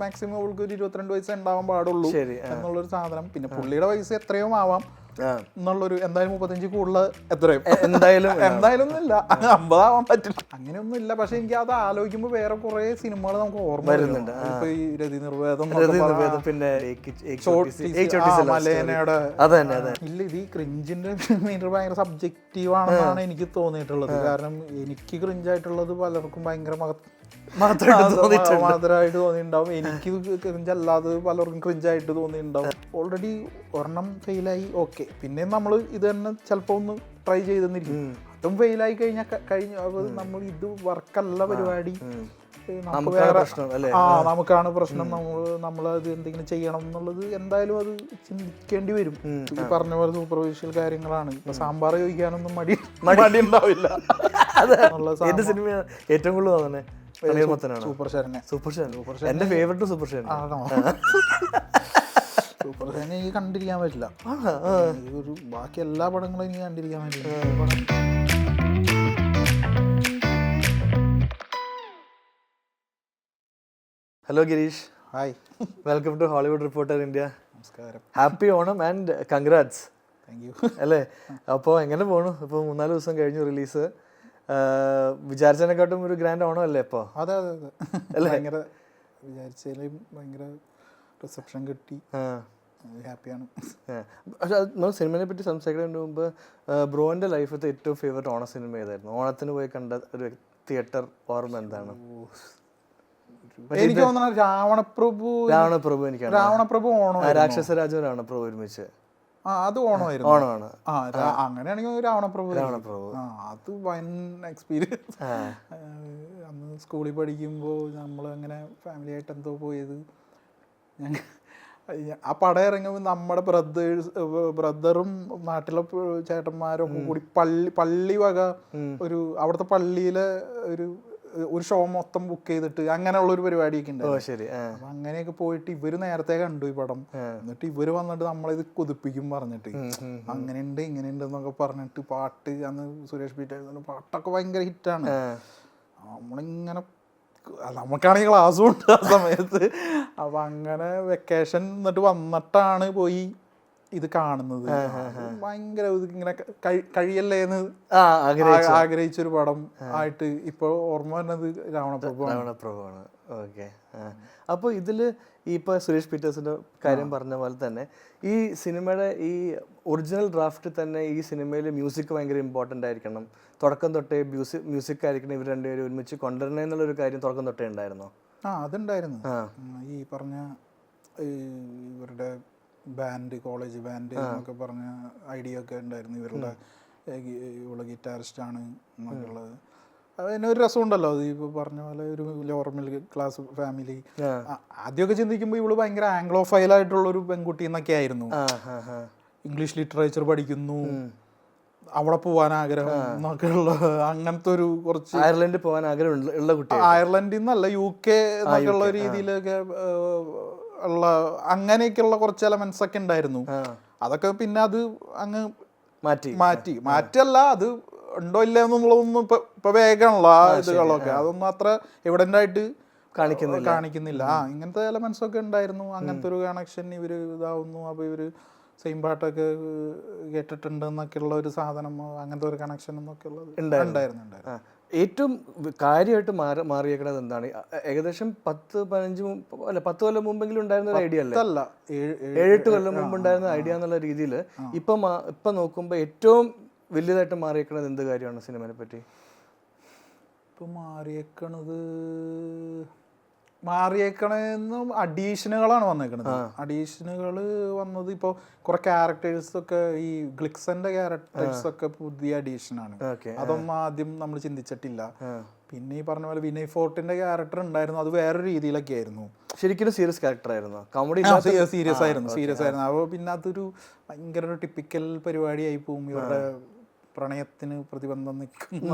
Maximum അവൾക്ക് ഒരു 22 വയസ്സ് ഉണ്ടാവാൻ പാടുള്ളൂ എന്നുള്ളൊരു സാധനം. പിന്നെ പുള്ളിയുടെ വയസ്സ് എത്രയോ ആവാം എന്നുള്ളൊരു, എന്തായാലും 35 കൂടുതൽ എത്രയും എന്തായാലും ഒന്നുമില്ല, 50 ആവാൻ പറ്റില്ല, അങ്ങനെയൊന്നും ഇല്ല. പക്ഷെ എനിക്ക് അത് ആലോചിക്കുമ്പോൾ വേറെ കുറെ സിനിമകൾ നമുക്ക് ഓർമ്മ വരുന്നുണ്ട്. ഇപ്പൊ ഈ രതി നിർവേദം, പിന്നെ മലേനയുടെ ഇല്ല, ഇത് ഈ ക്രിഞ്ചിന്റെ മീറ്റർ ഭയങ്കര സബ്ജക്റ്റീവ് ആണെന്നാണ് എനിക്ക് തോന്നിയിട്ടുള്ളത്. കാരണം എനിക്ക് ക്രിഞ്ചായിട്ടുള്ളത് പലർക്കും ഭയങ്കര മാത്രമായിട്ട് തോന്നിയിട്ടുണ്ടാവും, എനിക്ക് ക്രിഞ്ചല്ലാതെ പലർക്കും ക്രിഞ്ചായിട്ട് തോന്നിയിട്ടുണ്ടാവും. ഓൾറെഡി ഒരെണ്ണം ഫെയിലായി, ഓക്കെ, പിന്നെ നമ്മൾ ഇത് തന്നെ ചിലപ്പോൾ ഒന്ന് ട്രൈ ചെയ്തെന്നിരിക്കും, അതും ഫെയിലായി കഴിഞ്ഞാൽ നമ്മൾ ഇത് വർക്കല്ല പരിപാടി, നമുക്ക് വേറെ നമുക്കാണ് പ്രശ്നം, നമ്മളത് എന്തെങ്കിലും ചെയ്യണം എന്നുള്ളത് എന്തായാലും അത് ചിന്തിക്കേണ്ടി വരും. ഈ പറഞ്ഞ പോലെ സൂപ്പർഫിഷ്യൽ കാര്യങ്ങളാണ്. ഇപ്പൊ സാമ്പാർ ചോദിക്കാനൊന്നും മടി ഉണ്ടാവില്ല. സിനിമ ഏറ്റവും കൂടുതൽ തോന്നുന്നത് സൂപ്പർ ശരണ്യ. എന്റെ favourite super Saranya. Super Saranya എനിക്ക് കണ്ടിരിക്കാൻ പറ്റില്ല, ഒരു ബാക്കി എല്ലാ പടങ്ങളും എനിക്ക് കണ്ടിരിക്കാൻ പറ്റില്ല. Hello Girish. Hi, welcome to Hollywood reporter India. നമസ്കാരം. Happy Onam and congrats. Thank you. അല്ലേ, അപ്പോൾ എങ്ങനെ പോണു? ഇപ്പോൾ 3-4 ദിവസം കഴിഞ്ഞു റിലീസ്. വിചാരിച്ചതിനെക്കാട്ടും ഒരു ഗ്രാൻഡ് ഓണം അല്ലേ ഇപ്പോൾ? അതെ അതെ അതെ, ഭയങ്കര വിചാരിച്ചാലും ഭയങ്കര റിസപ്ഷൻ കിട്ടി, ഹാപ്പിയാണ്. പക്ഷെ നമ്മൾ സിനിമയെ പറ്റി സംസാരിക്കുന്നതിന് മുമ്പ് ബ്രോന്റെ ലൈഫിലത്തെ ഏറ്റവും ഫേവറേറ്റ് ഓണ സിനിമ ഏതായിരുന്നു? ഓണത്തിന് പോയി കണ്ട ഒരു തിയേറ്റർ ഓർമ്മ എന്താണ്? എനിക്ക് തോന്നുന്നത് രാവണപ്രഭു. എനിക്കാണ് രാവണപ്രഭു ഓണം, രാക്ഷസരാജു രാവണപ്രഭു ഒരുമിച്ച്. അത് ഓണമായിരുന്നു. ഓണമാണ്. അങ്ങനെയാണെങ്കിൽ രാവണപ്രഭു അത് വൻ എക്സ്പീരിയൻസ്. അന്ന് സ്കൂളിൽ പഠിക്കുമ്പോൾ നമ്മൾ അങ്ങനെ ഫാമിലി ആയിട്ട് എന്തോ പോയത്, ആ പടം ഇറങ്ങുമ്പോൾ നമ്മുടെ ബ്രദറും നാട്ടിലെ ചേട്ടന്മാരും ഒക്കെ കൂടി പള്ളി വക ഒരു അവിടുത്തെ പള്ളിയിലെ ഒരു ഷോ മൊത്തം ബുക്ക് ചെയ്തിട്ട് അങ്ങനെയുള്ള ഒരു പരിപാടിയൊക്കെ ഉണ്ട്. അപ്പൊ അങ്ങനെയൊക്കെ പോയിട്ട് ഇവര് നേരത്തെ കണ്ടു ഈ പടം, എന്നിട്ട് ഇവര് വന്നിട്ട് നമ്മളിത് കൊതിപ്പിക്കും പറഞ്ഞിട്ട് അങ്ങനെയുണ്ട് ഇങ്ങനെയുണ്ട് എന്നൊക്കെ പറഞ്ഞിട്ട് പാട്ട്, അന്ന് സുരേഷ് പീറ്റേഴ്സിന്റെ പാട്ടൊക്കെ ഭയങ്കര ഹിറ്റാണ്. നമ്മളിങ്ങനെ നമുക്കാണെങ്കിൽ ക്ലാസ്സും ഉണ്ട് ആ സമയത്ത്. അപ്പൊ അങ്ങനെ വെക്കേഷൻ എന്നിട്ട് വന്നിട്ടാണ് പോയി ഇത് കാണുന്നത്. ഭയങ്കര ഇങ്ങനെ കഴിയല്ലേന്ന് ആഗ്രഹിച്ചൊരു പടം ആയിട്ട് ഇപ്പൊ ഓർമ്മ വരുന്നത് രാവണപ്രഭുവാണ്. ഓക്കെ, അപ്പോൾ ഇതില് ഇപ്പൊ സുരേഷ് പീറ്റേഴ്സിന്റെ കാര്യം പറഞ്ഞ പോലെ തന്നെ ഈ സിനിമയുടെ ഈ ഒറിജിനൽ ഡ്രാഫ്റ്റിൽ തന്നെ ഈ സിനിമയിൽ മ്യൂസിക് ഭയങ്കര ഇമ്പോർട്ടൻ്റ് ആയിരിക്കണം, തുടക്കം തൊട്ടേ മ്യൂസിക് ആയിരിക്കണം, ഇവർ രണ്ടുപേരും ഒരുമിച്ച് കൊണ്ടുവരണേ എന്നുള്ളൊരു കാര്യം തുടക്കം തൊട്ടേ ഉണ്ടായിരുന്നോ? അതുണ്ടായിരുന്നു. ഈ പറഞ്ഞ ഇവരുടെ ബാൻഡ്, കോളേജ് ബാൻഡ് എന്നൊക്കെ പറഞ്ഞ ഐഡിയ ഒക്കെ ഉണ്ടായിരുന്നു. ഇവളുടെ ഗിറ്റാറിസ്റ്റാണ് എന്നൊക്കെയുള്ളത്. അതിനൊരു രസമുണ്ടല്ലോ, അത് ഇപ്പോൾ പറഞ്ഞ പോലെ ഒരു ലോവർ മിഡിൽ ക്ലാസ് ഫാമിലി. ആദ്യമൊക്കെ ചിന്തിക്കുമ്പോൾ ഇവള് ഭയങ്കര ആംഗ്ലോഫൈലായിട്ടുള്ളൊരു പെൺകുട്ടി എന്നൊക്കെ ആയിരുന്നു. ഇംഗ്ലീഷ് ലിറ്ററേച്ചർ പഠിക്കുന്നു, അവിടെ പോവാൻ ആഗ്രഹം എന്നൊക്കെയുള്ള അങ്ങനത്തെ ഒരു കുറച്ച് അയർലൻഡിൽ പോകാൻ ആഗ്രഹം ഉള്ള കുട്ടി, അയർലൻഡിൽ നിന്നല്ല UK എന്നൊക്കെയുള്ള രീതിയിലൊക്കെ ഉള്ള അങ്ങനെയൊക്കെയുള്ള കുറച്ച് എലമെന്റ്സ് ഒക്കെ ഉണ്ടായിരുന്നു. അതൊക്കെ പിന്നെ അത് അങ്ങ് മാറ്റിയല്ല, അത് ഉണ്ടോ ഇല്ല എന്നുള്ളതൊന്നും ഇപ്പൊ വേഗമുള്ള ആ ഇതുകളൊക്കെ അതൊന്നും അത്ര എവിഡന്റ് ആയിട്ട് കാണിക്കുന്നില്ല. ഇങ്ങനത്തെ എലമെന്റ്സ് ഒക്കെ ഉണ്ടായിരുന്നു. അങ്ങനത്തെ ഒരു കണക്ഷൻ ഇവര് ഇതാവുന്നു, അപ്പൊ ഇവര് സെയിം പാട്ടൊക്കെ കേട്ടിട്ടുണ്ട് എന്നൊക്കെ ഉള്ള ഒരു സാധനം, അങ്ങനത്തെ ഒരു കണക്ഷൻ എന്നൊക്കെ ഉള്ളത് ഉണ്ടായിരുന്നു. ഏറ്റവും കാര്യമായിട്ട് മാറിയേക്കണത് എന്താണ്? ഏകദേശം 10 കൊല്ലം മുമ്പെങ്കിലും ഉണ്ടായിരുന്ന ഒരു ഐഡിയ അല്ലേ? 7-8 കൊല്ലം മുമ്പ് ഉണ്ടായിരുന്ന ഐഡിയ എന്നുള്ള രീതിയിൽ ഇപ്പൊ നോക്കുമ്പോ ഏറ്റവും വലിയതായിട്ട് മാറിയേക്കണത് എന്ത് കാര്യമാണ് സിനിമയെ പറ്റി? ഇപ്പൊ മാറിയേക്കണെന്നും അഡീഷനുകളാണ് വന്നേക്കണത്. അഡീഷനുകൾ വന്നത് ഇപ്പോൾ കുറെ ക്യാരക്ടേഴ്സ് ഒക്കെ, ഈ ഗ്ലിക്സന്റെ ക്യാരക്ടേഴ്സ് ഒക്കെ പുതിയ അഡീഷനാണ്. അതൊന്നും ആദ്യം നമ്മൾ ചിന്തിച്ചിട്ടില്ല. പിന്നെ ഈ പറഞ്ഞ പോലെ വിനയ് ഫോർട്ടിന്റെ ക്യാരക്ടർ ഉണ്ടായിരുന്നു, അത് വേറൊരു രീതിയിലൊക്കെ ആയിരുന്നു. ശരിക്കും സീരിയസ് ക്യാരക്ടർ ആയിരുന്നു, കോമഡി സീരിയസ് ആയിരുന്നു. അപ്പോൾ പിന്നെ അതൊരു ഭയങ്കര ഒരു ടിപ്പിക്കൽ പരിപാടിയായി പോകും. ഇവരുടെ പ്രണയത്തിന് പ്രതിബന്ധം നിൽക്കുന്ന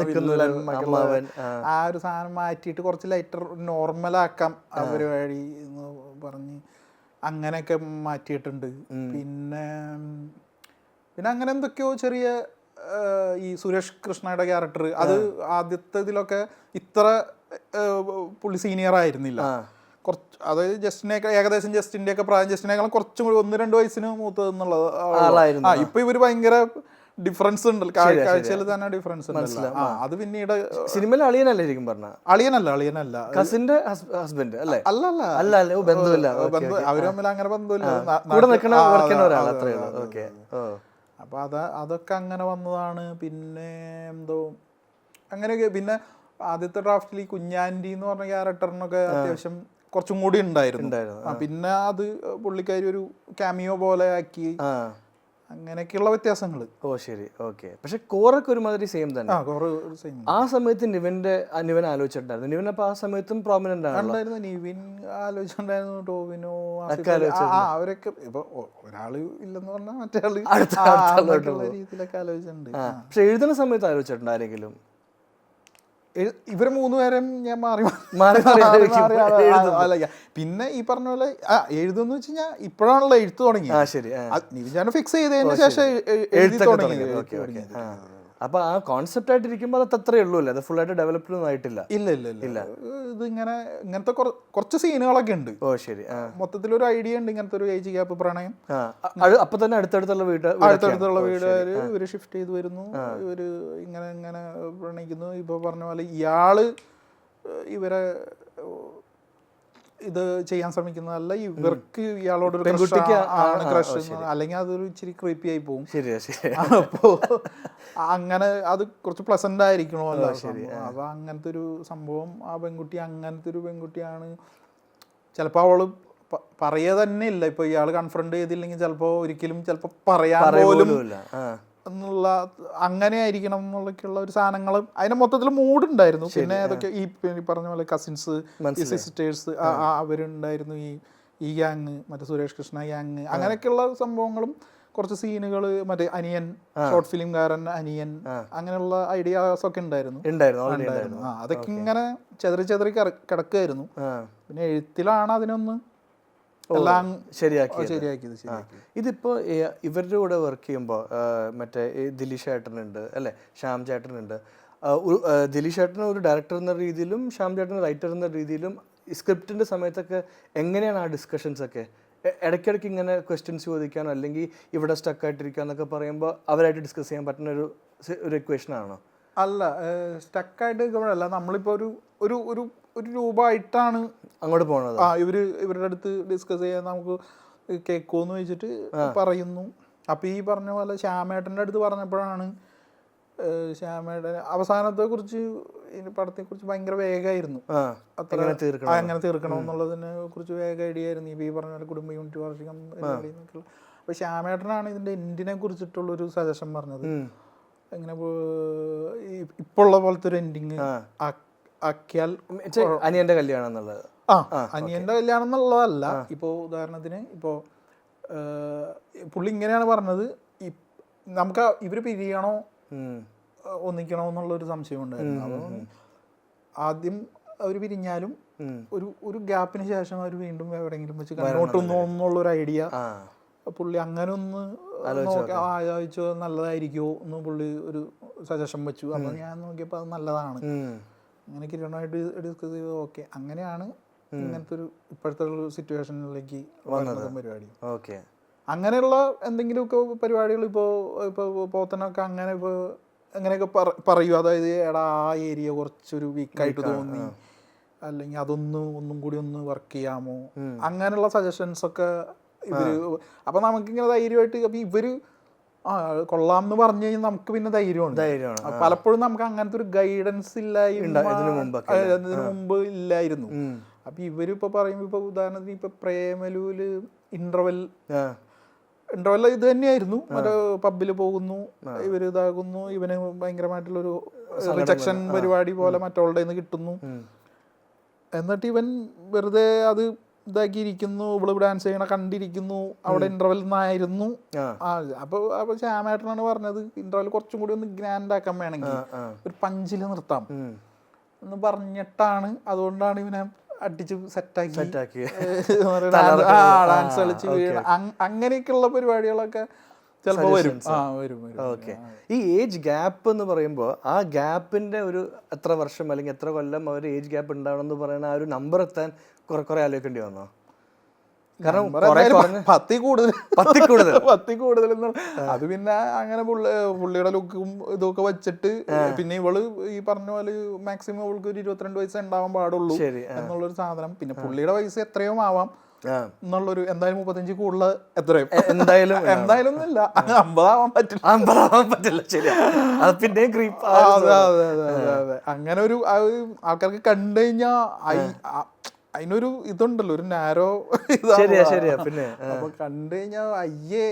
ആ ഒരു സാധനം മാറ്റിയിട്ട് കുറച്ച് ലൈറ്റർ നോർമലാക്കാം ആ പരിപാടി എന്ന് പറഞ്ഞ് അങ്ങനെയൊക്കെ മാറ്റിയിട്ടുണ്ട്. പിന്നെ അങ്ങനെ എന്തൊക്കെയോ ചെറിയ ഈ സുരേഷ് കൃഷ്ണയുടെ ക്യാരക്ടർ, അത് ആദ്യത്തെ ഇതിലൊക്കെ ഇത്ര പുള്ളി സീനിയർ ആയിരുന്നില്ല, കുറച്ച്, അതായത് ജസ്റ്റിനേക്കാൾ ഏകദേശം ജസ്റ്റിന്റെ ഒക്കെ പ്രായം, ജസ്റ്റിനേക്കാളും കുറച്ചും കൂടി 1-2 വയസ്സിന് മൂത്തത് എന്നുള്ളത്. ആളായിരുന്നു. ഇപ്പൊ ഇവര് ഭയങ്കര ഡിഫറൻസ് ഉണ്ടല്ലോ, കാഴ്ചയിൽ തന്നെ ഡിഫറൻസ് ഉണ്ടല്ലോ. അത് പിന്നീട് സിനിമയിൽ അളിയനല്ലേ ശരിക്കും പറഞ്ഞ? അളിയനല്ല കസിന്റെ ഹസ്ബൻഡ് അല്ലേ? അല്ല ബന്ധമില്ല. അവര് തമ്മിൽ അങ്ങനെ ബന്ധമില്ല, കൂടെ നിൽക്കുന്ന ഒരാൾ അത്രേ ഉള്ളൂ. ഓക്കെ. അപ്പൊ അതൊക്കെ അങ്ങനെ വന്നതാണ്. പിന്നെ എന്തോ അങ്ങനെയൊക്കെ. പിന്നെ ആദ്യത്തെ ഡ്രാഫ്റ്റിൽ ഈ കുഞ്ഞാൻറ്റി എന്ന് പറഞ്ഞ ക്യാരക്ടറിനൊക്കെ അത്യാവശ്യം കുറച്ചും കൂടി ഉണ്ടായിരുന്നു. പിന്നെ അത് പുള്ളിക്കാരി ഒരു ക്യാമിയോ പോലെ ആക്കി, അങ്ങനെയൊക്കെയുള്ള വ്യത്യാസങ്ങൾ. ഓ ശരി, ഓക്കെ. പക്ഷെ കോറൊക്കെ ഒരുമാതിരി സെയിം തന്നെ. ആ സമയത്ത് നിവിൻ ആലോചിച്ചിട്ടുണ്ടായിരുന്നു. നിവിൻ അപ്പൊ ആ സമയത്തും പ്രോമിനന്റ് ആണല്ലോ. നിവിൻ ആലോചിച്ചിട്ടുണ്ടായിരുന്നു, ടോവിനോ, അവരൊക്കെ. ഇപ്പൊ ഒരാള് ഇല്ലെന്ന് പറഞ്ഞാൽ മറ്റേ രീതിയിലൊക്കെ ആലോചിച്ചിട്ടുണ്ട്. പക്ഷെ എഴുതുന്ന സമയത്ത് ആലോചിച്ചിട്ടുണ്ട് ആരെങ്കിലും? ഇവര് 3 പേരും ഞാൻ മാറി പിന്നെ ഈ പറഞ്ഞ പോലെ എഴുതുന്ന് വെച്ച് കഴിഞ്ഞാൽ ഇപ്പോഴാണല്ലോ എഴുത്ത് തുടങ്ങി. നിവിൻ ഫിക്സ് ചെയ്തതിന് ശേഷം എഴുതി തുടങ്ങി. അപ്പൊ ആ കോൺസെപ്റ്റ് ആയിട്ട് ഇരിക്കുമ്പോൾ അത് അത്രേ ഉള്ളൂ അല്ലേ? അത് ഫുൾ ആയിട്ട് ഡെവലപ്ഡ് ഒന്നും ആയിട്ടില്ല. ഇല്ല. ഇത് ഇങ്ങനത്തെ കുറച്ച് സീനുകളൊക്കെ ഉണ്ട്. ഓ ശരി. മൊത്തത്തിലൊരു ഐഡിയ ഉണ്ട്, ഇങ്ങനത്തെ ഒരു ഏജ് ഗ്യാപ്പ് പ്രണയം. അപ്പൊ തന്നെ അടുത്തടുത്തുള്ള വീടുകാര് ഇവര് ഷിഫ്റ്റ് ചെയ്ത് വരുന്നു, ഇവര് ഇങ്ങനെ പ്രണയിക്കുന്നു. ഇപ്പൊ പറഞ്ഞ പോലെ ഇയാള് ഇവരെ ഇത് ചെയ്യാൻ ശ്രമിക്കുന്നതല്ല, ഇവർക്ക് ഇയാളോടൊരു ക്രഷ്, അല്ലെങ്കിൽ അതൊരു ഇച്ചിരി ക്രീപ്പി ആയി പോകും. അപ്പോ അങ്ങനെ അത് കുറച്ച് പ്ലസന്റ് ആയിരിക്കണമല്ലോ. അപ്പൊ അങ്ങനത്തെ ഒരു സംഭവം, ആ പെൺകുട്ടി അങ്ങനത്തെ ഒരു പെൺകുട്ടിയാണ്. ചിലപ്പോ അവള് പറയുക തന്നെ ഇല്ല. ഇപ്പൊ ഇയാള് കൺഫ്രണ്ട് ചെയ്തില്ലെങ്കിൽ ചിലപ്പോ ഒരിക്കലും ചിലപ്പോ പറയാൻ പോലും എന്നുള്ള, അങ്ങനെ ആയിരിക്കണം എന്നുള്ളൊക്കെയുള്ള ഒരു സാധനങ്ങളും അതിന് മൊത്തത്തിൽ മൂഡുണ്ടായിരുന്നു. പിന്നെ അതൊക്കെ ഈ പറഞ്ഞ പോലെ കസിൻസ്, ഈ സിസ്റ്റേഴ്സ്, അവരുണ്ടായിരുന്നു. ഈ ഗ്യാങ്, മറ്റേ സുരേഷ് കൃഷ്ണ ഗ്യാങ്, അങ്ങനെയൊക്കെയുള്ള സംഭവങ്ങളും കുറച്ച് സീനുകൾ, മറ്റേ അനിയൻ, ഷോർട്ട് ഫിലിംകാരൻ അനിയൻ, അങ്ങനെയുള്ള ഐഡിയാസ് ഒക്കെ ഉണ്ടായിരുന്നു. അതൊക്കെ ഇങ്ങനെ ചെതറി കിടക്കുകയായിരുന്നു. പിന്നെ എഴുത്തിലാണ് അതിനൊന്ന് എല്ലാം ശരിയാക്കിയത്. ഇതിപ്പോ ഇവരുടെ കൂടെ വർക്ക് ചെയ്യുമ്പോൾ മറ്റേ ദിലീഷ് ചേട്ടനുണ്ട് അല്ലെ, ശ്യാം ചേട്ടനുണ്ട്. ദിലീഷ് ചേട്ടൻ ഒരു ഡയറക്ടർ എന്ന രീതിയിലും ശ്യാം ചേട്ടൻ റൈറ്റർ എന്ന രീതിയിലും സ്ക്രിപ്റ്റിന്റെ സമയത്തൊക്കെ എങ്ങനെയാണ് ആ ഡിസ്കഷൻസ് ഒക്കെ? ഇടയ്ക്കിടയ്ക്ക് ഇങ്ങനെ ക്വസ്റ്റ്യൻസ് ചോദിക്കാനോ അല്ലെങ്കിൽ ഇവിടെ സ്റ്റക്ക് ആയിട്ടിരിക്കുക എന്നൊക്കെ പറയുമ്പോൾ അവരായിട്ട് ഡിസ്കസ് ചെയ്യാൻ പറ്റുന്ന ഒരു ഇക്വേഷൻ ആണോ? അല്ല, സ്റ്റക്കായിട്ട് നിൽക്കുമ്പോഴല്ല, നമ്മളിപ്പോൾ ഒരു രൂപമായിട്ടാണ് അങ്ങോട്ട് പോകണത്. ഇവരുടെ അടുത്ത് ഡിസ്കസ് ചെയ്യാൻ നമുക്ക് കേൾക്കുമെന്ന് വെച്ചിട്ട് പറയുന്നു. അപ്പം ഈ പറഞ്ഞ പോലെ ശ്യാമേട്ടൻ്റെ അടുത്ത് പറഞ്ഞപ്പോഴാണ് ശ്യാമേട്ടൻ അവസാനത്തെ കുറിച്ച്, പടത്തെ കുറിച്ച് ഭയങ്കര വേഗമായിരുന്നു. അങ്ങനെ തീർക്കണം എന്നുള്ളതിനെ കുറിച്ച് വേഗ ഐഡിയ ആയിരുന്നു. ഈ പറഞ്ഞ പോലെ കുടുംബ യൂണിറ്റ് വാർഷികം എന്നൊക്കെയുള്ള. അപ്പോൾ ശ്യാമേട്ടനാണ് ഇതിൻ്റെ എൻഡിനെ കുറിച്ചിട്ടുള്ളൊരു സജഷൻ പറഞ്ഞത്. എങ്ങനെ ഇപ്പോൾ ഉള്ള പോലത്തെ ഒരു എൻഡിങ് ആക്കിയാൽ അനിയന്റെ കല്യാണം എന്നുള്ളത്. അനിയന്റെ കല്യാണം എന്നുള്ളതല്ല. ഇപ്പോൾ ഉദാഹരണത്തിന് ഇപ്പോൾ പുള്ളി ഇങ്ങനെയാണ് പറഞ്ഞത്, നമുക്ക് ഇവര് പിരിയണോ ഒന്നിക്കണോ എന്നുള്ളൊരു സംശയം ഉണ്ടായിരുന്നു. അപ്പോൾ ആദ്യം അവർ പിരിഞ്ഞാലും ഒരു ഗ്യാപ്പിന് ശേഷം അവർ വീണ്ടും എവിടെയെങ്കിലും വെച്ച് കണ്ടോട്ടൊന്നോ എന്നുള്ളൊരു ഐഡിയ പുള്ളി അങ്ങനെ ഒന്ന് ആലോചിച്ചോ നല്ലതായിരിക്കുമോ എന്ന് പുള്ളി ഒരു സജഷൻ വെച്ചു. അപ്പോൾ ഞാൻ നോക്കിയപ്പോൾ അത് നല്ലതാണ്. അങ്ങനെ കിരണമായിട്ട് ഡിസ്കസ് ചെയ്ത് ഓക്കെ, അങ്ങനെയാണ് ഇങ്ങനത്തെ ഒരു ഇപ്പോഴത്തെ ഒരു സിറ്റുവേഷനിലേക്ക് വന്നതും പരിപാടി. ഓക്കെ, അങ്ങനെയുള്ള എന്തെങ്കിലുമൊക്കെ പരിപാടികൾ ഇപ്പോൾ പോത്തനൊക്കെ അങ്ങനെ ഇപ്പോൾ അങ്ങനെയൊക്കെ പറയൂ. അതായത് എടാ ആ ഏരിയ കുറച്ചൊരു വീക്കായിട്ട് തോന്നി, അല്ലെങ്കിൽ ഒന്നും കൂടി ഒന്ന് വർക്ക് ചെയ്യാമോ, അങ്ങനെയുള്ള സജഷൻസ് ഒക്കെ ഇവര്. അപ്പം നമുക്കിങ്ങനെ ധൈര്യമായിട്ട്, അപ്പം ഇവര് കൊള്ളാം എന്ന് പറഞ്ഞു കഴിഞ്ഞാൽ നമുക്ക് പിന്നെ ധൈര്യമാണ്. പലപ്പോഴും നമുക്ക് അങ്ങനത്തെ ഒരു ഗൈഡൻസ് ഇതിനു മുമ്പ് ഇല്ലായിരുന്നു. അപ്പൊ ഇവരിപ്പോ പറയുമ്പോ, ഇപ്പൊ ഉദാഹരണത്തിന് ഇപ്പൊ പ്രേമലൂല് ഇന്റർവെൽ ഇത് തന്നെയായിരുന്നു. മറ്റേ പബ്ബിൽ പോകുന്നു, ഇവര് ഇതാകുന്നു, ഇവന് ഭയങ്കരമായിട്ടുള്ളൊരു റിജക്ഷൻ പരിപാടി പോലെ മറ്റവളുടെ നിന്ന് കിട്ടുന്നു. എന്നിട്ട് ഇവൻ വെറുതെ അത് ഇതാക്കിയിരിക്കുന്നു, ഇവിടെ ഡാൻസ് ചെയ്യണ കണ്ടിരിക്കുന്നു. അവിടെ ഇന്റർവെൽ നിന്നായിരുന്നു. അപ്പൊ ശ്യാമേട്ടനാണ് പറഞ്ഞത് ഇന്റർവെൽ കുറച്ചും കൂടി ഒന്ന് ഗ്രാൻഡ് ആക്കാൻ വേണമെങ്കിൽ ഒരു പഞ്ചില് നിർത്താം എന്ന് പറഞ്ഞിട്ടാണ്. അതുകൊണ്ടാണ് ഇവനെ അടിച്ച് സെറ്റാക്കി ഡാൻസ് കളിച്ച് വീണ അങ്ങനെയൊക്കെയുള്ള പരിപാടികളൊക്കെ ചിലപ്പോൾ വരും. ഓക്കെ, ഈ ഏജ് ഗ്യാപ്പ് എന്ന് പറയുമ്പോൾ ആ ഗ്യാപ്പിന്റെ ഒരു എത്ര വർഷം അല്ലെങ്കിൽ എത്ര കൊല്ലം അവർ ഏജ് ഗ്യാപ്പ് ഉണ്ടാവണം എന്ന് പറയുന്ന ആ ഒരു നമ്പർ എത്താൻ കുറെ ആലോചിക്കേണ്ടി വന്നോ? കാരണം പത്തി കൂടുതൽ പത്തി കൂടുതൽ അത് പിന്നെ അങ്ങനെ പുള്ളിയുടെ ലുക്കും ഇതൊക്കെ വെച്ചിട്ട് പിന്നെ ഇവള് ഈ പറഞ്ഞ പോലെ മാക്സിമം അവൾക്ക് ഒരു 22 വയസ്സ് ഉണ്ടാവാൻ പാടുള്ളൂ എന്നുള്ളൊരു സാധനം. പിന്നെ പുള്ളിയുടെ വയസ്സ് എത്രയോ ആവാം എന്നുള്ളൊരു, എന്തായാലും 35 കൂടുതൽ എത്രയും എന്തായാലും ഇല്ല, 50 ആവാൻ പറ്റില്ല. ശരിയാ, പിന്നെ അങ്ങനെ ഒരു ആൾക്കാർക്ക് കണ്ടു കഴിഞ്ഞാ അതിനൊരു ഇതുണ്ടല്ലോ, ഒരു നാരോ പിന്നെ അപ്പൊ കണ്ടു കഴിഞ്ഞാ അയ്യേ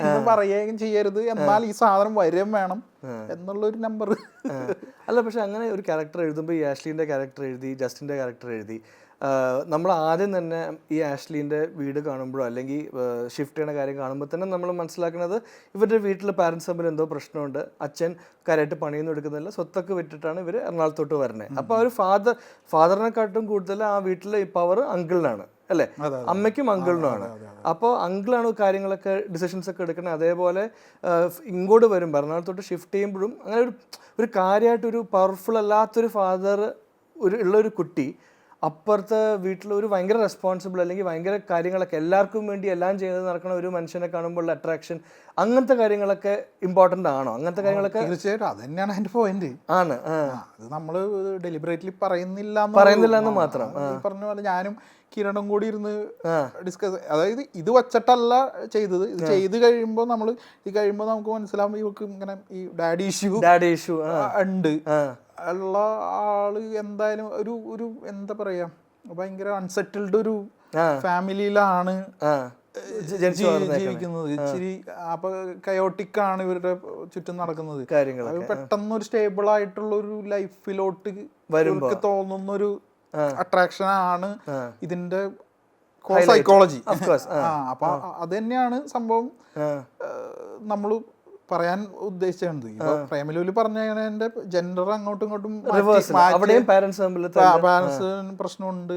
എന്ന് പറയുകയും ചെയ്യരുത്, എന്നാൽ ഈ സാധനം വരും വേണം എന്നുള്ളൊരു നമ്പർ. അല്ല, പക്ഷെ അങ്ങനെ ഒരു ക്യാരക്ടർ എഴുതുമ്പോൾ ഈ ആഷ്ലിന്റെ ക്യാരക്ടർ എഴുതി, ജസ്റ്റിന്റെ ക്യാരക്ടർ എഴുതി, നമ്മൾ ആദ്യം തന്നെ ഈ ആഷ്ലിൻ്റെ വീട് കാണുമ്പോഴോ അല്ലെങ്കിൽ ഷിഫ്റ്റ് ചെയ്യുന്ന കാര്യം കാണുമ്പോൾ തന്നെ നമ്മൾ മനസ്സിലാക്കുന്നത് ഇവരുടെ വീട്ടിൽ പാരൻസ് തമ്മിൽ എന്തോ പ്രശ്നമുണ്ട്. അച്ഛൻ കാര്യമായിട്ട് പണിയൊന്നും എടുക്കുന്നില്ല, സ്വത്തൊക്കെ വിട്ടിട്ടാണ് ഇവർ എറണാകുളത്തോട്ട് വരുന്നത്. അപ്പോൾ അവർ ഫാദറിനെക്കാട്ടും കൂടുതൽ ആ വീട്ടിലെ പവർ അങ്കിളിനാണ് അല്ലേ, അമ്മയ്ക്കും അങ്കിളിനുമാണ്. അപ്പോൾ അങ്കിളാണ് കാര്യങ്ങളൊക്കെ ഡിസിഷൻസ് ഒക്കെ എടുക്കുന്നത്. അതേപോലെ ഇങ്ങോട്ട് വരുമ്പോൾ എറണാകുളത്തോട്ട് ഷിഫ്റ്റ് ചെയ്യുമ്പോഴും അങ്ങനെ ഒരു കാര്യമായിട്ടൊരു പവർഫുൾ അല്ലാത്തൊരു ഫാദർ ഉള്ളൊരു കുട്ടി അപ്പുറത്തെ വീട്ടിൽ ഒരു ഭയങ്കര റെസ്പോൺസിബിൾ അല്ലെങ്കിൽ ഭയങ്കര കാര്യങ്ങളൊക്കെ എല്ലാവർക്കും വേണ്ടി എല്ലാം ചെയ്ത് നടക്കുന്ന ഒരു മനുഷ്യനെ കാണുമ്പോൾ ഉള്ള അട്രാക്ഷൻ, അങ്ങനത്തെ കാര്യങ്ങളൊക്കെ ഇമ്പോർട്ടൻ്റ് ആണോ? അങ്ങനത്തെ കാര്യങ്ങളൊക്കെ തീർച്ചയായിട്ടും അത് തന്നെയാണ് എൻ്റെ പോയിന്റ്. ആണ്, അത് നമ്മൾ ഡെലിബറേറ്റ്ലി പറയുന്നില്ല എന്ന് മാത്രം. ഈ പറഞ്ഞ പോലെ ഞാനും കിരണും കൂടി ഇരുന്ന് ഡിസ്കസ്, അതായത് ഇത് വച്ചിട്ടല്ല ചെയ്തത്, ഇത് ചെയ്ത് കഴിയുമ്പോൾ നമുക്ക് മനസ്സിലാവും ഇവർക്ക് ഇങ്ങനെ ഈ ഡാഡി ഇഷ്യൂ ഉണ്ട് ഉള്ള ആള് എന്തായാലും ഒരു എന്താ പറയാ, ഭയങ്കര അൺസെറ്റിൽഡ് ഒരു ഫാമിലിയിലാണ് ജീവിക്കുന്നത്. ഇച്ചിരി അപ്പൊ കയോട്ടിക് ആണ് ഇവരുടെ ചുറ്റും നടക്കുന്നത് കാര്യങ്ങൾ. പെട്ടെന്ന് ഒരു സ്റ്റേബിൾ ആയിട്ടുള്ള ഒരു ലൈഫിലോട്ട് ഇവർക്ക് തോന്നുന്ന ഒരു അട്രാക്ഷൻ ആണ് ഇതിന്റെ സൈക്കോളജി. അപ്പൊ അത് തന്നെയാണ് സംഭവം നമ്മൾ പറയാൻ ഉദ്ദേശിച്ചത്. ഇപ്പൊ പ്രേമലൂല് പറഞ്ഞതിന്റെ ജെൻഡർ അങ്ങോട്ടും ഇങ്ങോട്ടും പാരന്റ്സ് പ്രശ്നമുണ്ട്.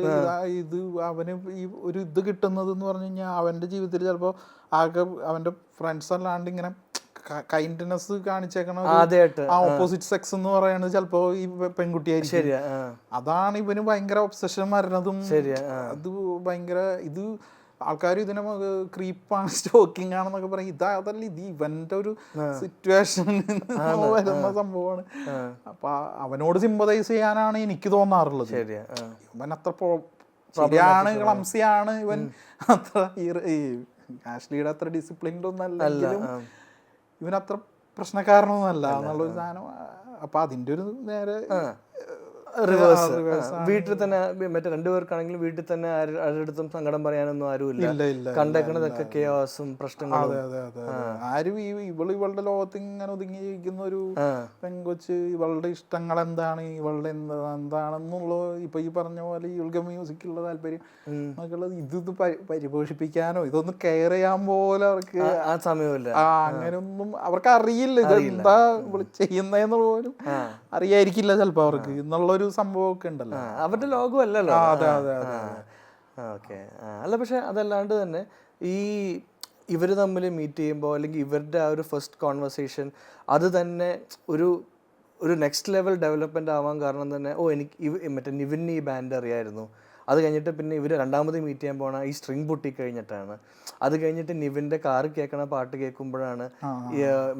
ഇത് അവന് ഈ ഒരു ഇത് കിട്ടുന്നത് എന്ന് പറഞ്ഞു കഴിഞ്ഞാൽ അവന്റെ ജീവിതത്തിൽ ചിലപ്പോ ആകെ അവന്റെ ഫ്രണ്ട്സ് അല്ലാണ്ട് ഇങ്ങനെ കൈൻഡ്നെസ് കാണിച്ചേക്കണ ഓപ്പോസിറ്റ് സെക്സ് എന്ന് പറയുന്നത് ചിലപ്പോ ഈ പെൺകുട്ടിയായിരിക്കും. അതാണ് ഇവന് ഭയങ്കര ഒബ്സഷൻ വരുന്നതും. അത് ഭയങ്കര ഇത് ആൾക്കാർ ഇതിനെ ക്രീപ്പാണ്, സ്റ്റോക്കിംഗ് ആണെന്നൊക്കെ പറയും. അതല്ല, ഇത് ഇവന്റെ ഒരു സിറ്റുവേഷനിൽ വരുന്ന സംഭവമാണ്. അപ്പൊ അവനോട് സിമ്പതൈസ് ചെയ്യാനാണ് എനിക്ക് തോന്നാറുള്ളത്. ഇവൻ അത്ര ശരിയാണ്, ക്ലംസിയാണ് ഇവൻ, അത്ര ഈ ആഷ്ലിയുടെ അത്ര ഡിസിപ്ലിൻഡ് ഒന്നും അല്ലെങ്കിലും ഇവനത്ര പ്രശ്നക്കാരനൊന്നുമല്ല എന്നുള്ളൊരു സാധനം. അപ്പൊ അതിന്റെ ഒരു നേരെ റിവേഴ്സ്. വീട്ടിൽ തന്നെ മറ്റേ രണ്ടുപേർക്കാണെങ്കിലും വീട്ടിൽ തന്നെ ആരുടെടുത്തും സങ്കടം പറയാനൊന്നും ആരുമില്ല. കണ്ടേക്കണതൊക്കെ കേസും പ്രശ്നങ്ങളും. ആരും ഇവളുടെ ലോകത്ത് ഇങ്ങനെ ഒതുങ്ങി ജീവിക്കുന്ന ഒരു പെൺകൊച്ച്, ഇവളുടെ ഇഷ്ടങ്ങൾ എന്താണ്, ഇവളുടെ എന്താണെന്നുള്ള ഇപ്പൊ ഈ പറഞ്ഞ പോലെ ഇവൾക്ക് മ്യൂസിക്കുള്ള താല്പര്യം നമുക്കുള്ളത് ഇത് പരിപോഷിപ്പിക്കാനോ ഇതൊന്നും കെയർ ചെയ്യാൻ പോലെ അവർക്ക് ആ സമയമില്ല. അങ്ങനെയൊന്നും അവർക്ക് അറിയില്ല, ഇതെന്താ ഇവള് ചെയ്യുന്നതെന്നുള്ള പോലും അറിയായിരിക്കില്ല ചിലപ്പോ അവർക്ക് എന്നുള്ളൊരു സംഭവമൊക്കെ ഉണ്ടല്ലോ. അവരുടെ ലോകമല്ലല്ലോ. ഓക്കെ. അല്ല, പക്ഷെ അതല്ലാണ്ട് തന്നെ ഈ ഇവർ തമ്മിൽ മീറ്റ് ചെയ്യുമ്പോൾ അല്ലെങ്കിൽ ഇവരുടെ ആ ഒരു ഫസ്റ്റ് കോൺവെർസേഷൻ അത് തന്നെ ഒരു നെക്സ്റ്റ് ലെവൽ ഡെവലപ്മെന്റ് ആവാൻ കാരണം തന്നെ എനിക്ക് മറ്റേ നിവിന് ഈ ബാൻഡ് അറിയായിരുന്നു. അത് കഴിഞ്ഞിട്ട് പിന്നെ ഇവർ രണ്ടാമത് മീറ്റ് ചെയ്യാൻ പോണ ഈ സ്ട്രിങ് പൊട്ടി കഴിഞ്ഞിട്ടാണ്. അത് കഴിഞ്ഞിട്ട് നിവിന്റെ കാറ് കേൾക്കണ പാട്ട് കേൾക്കുമ്പോഴാണ്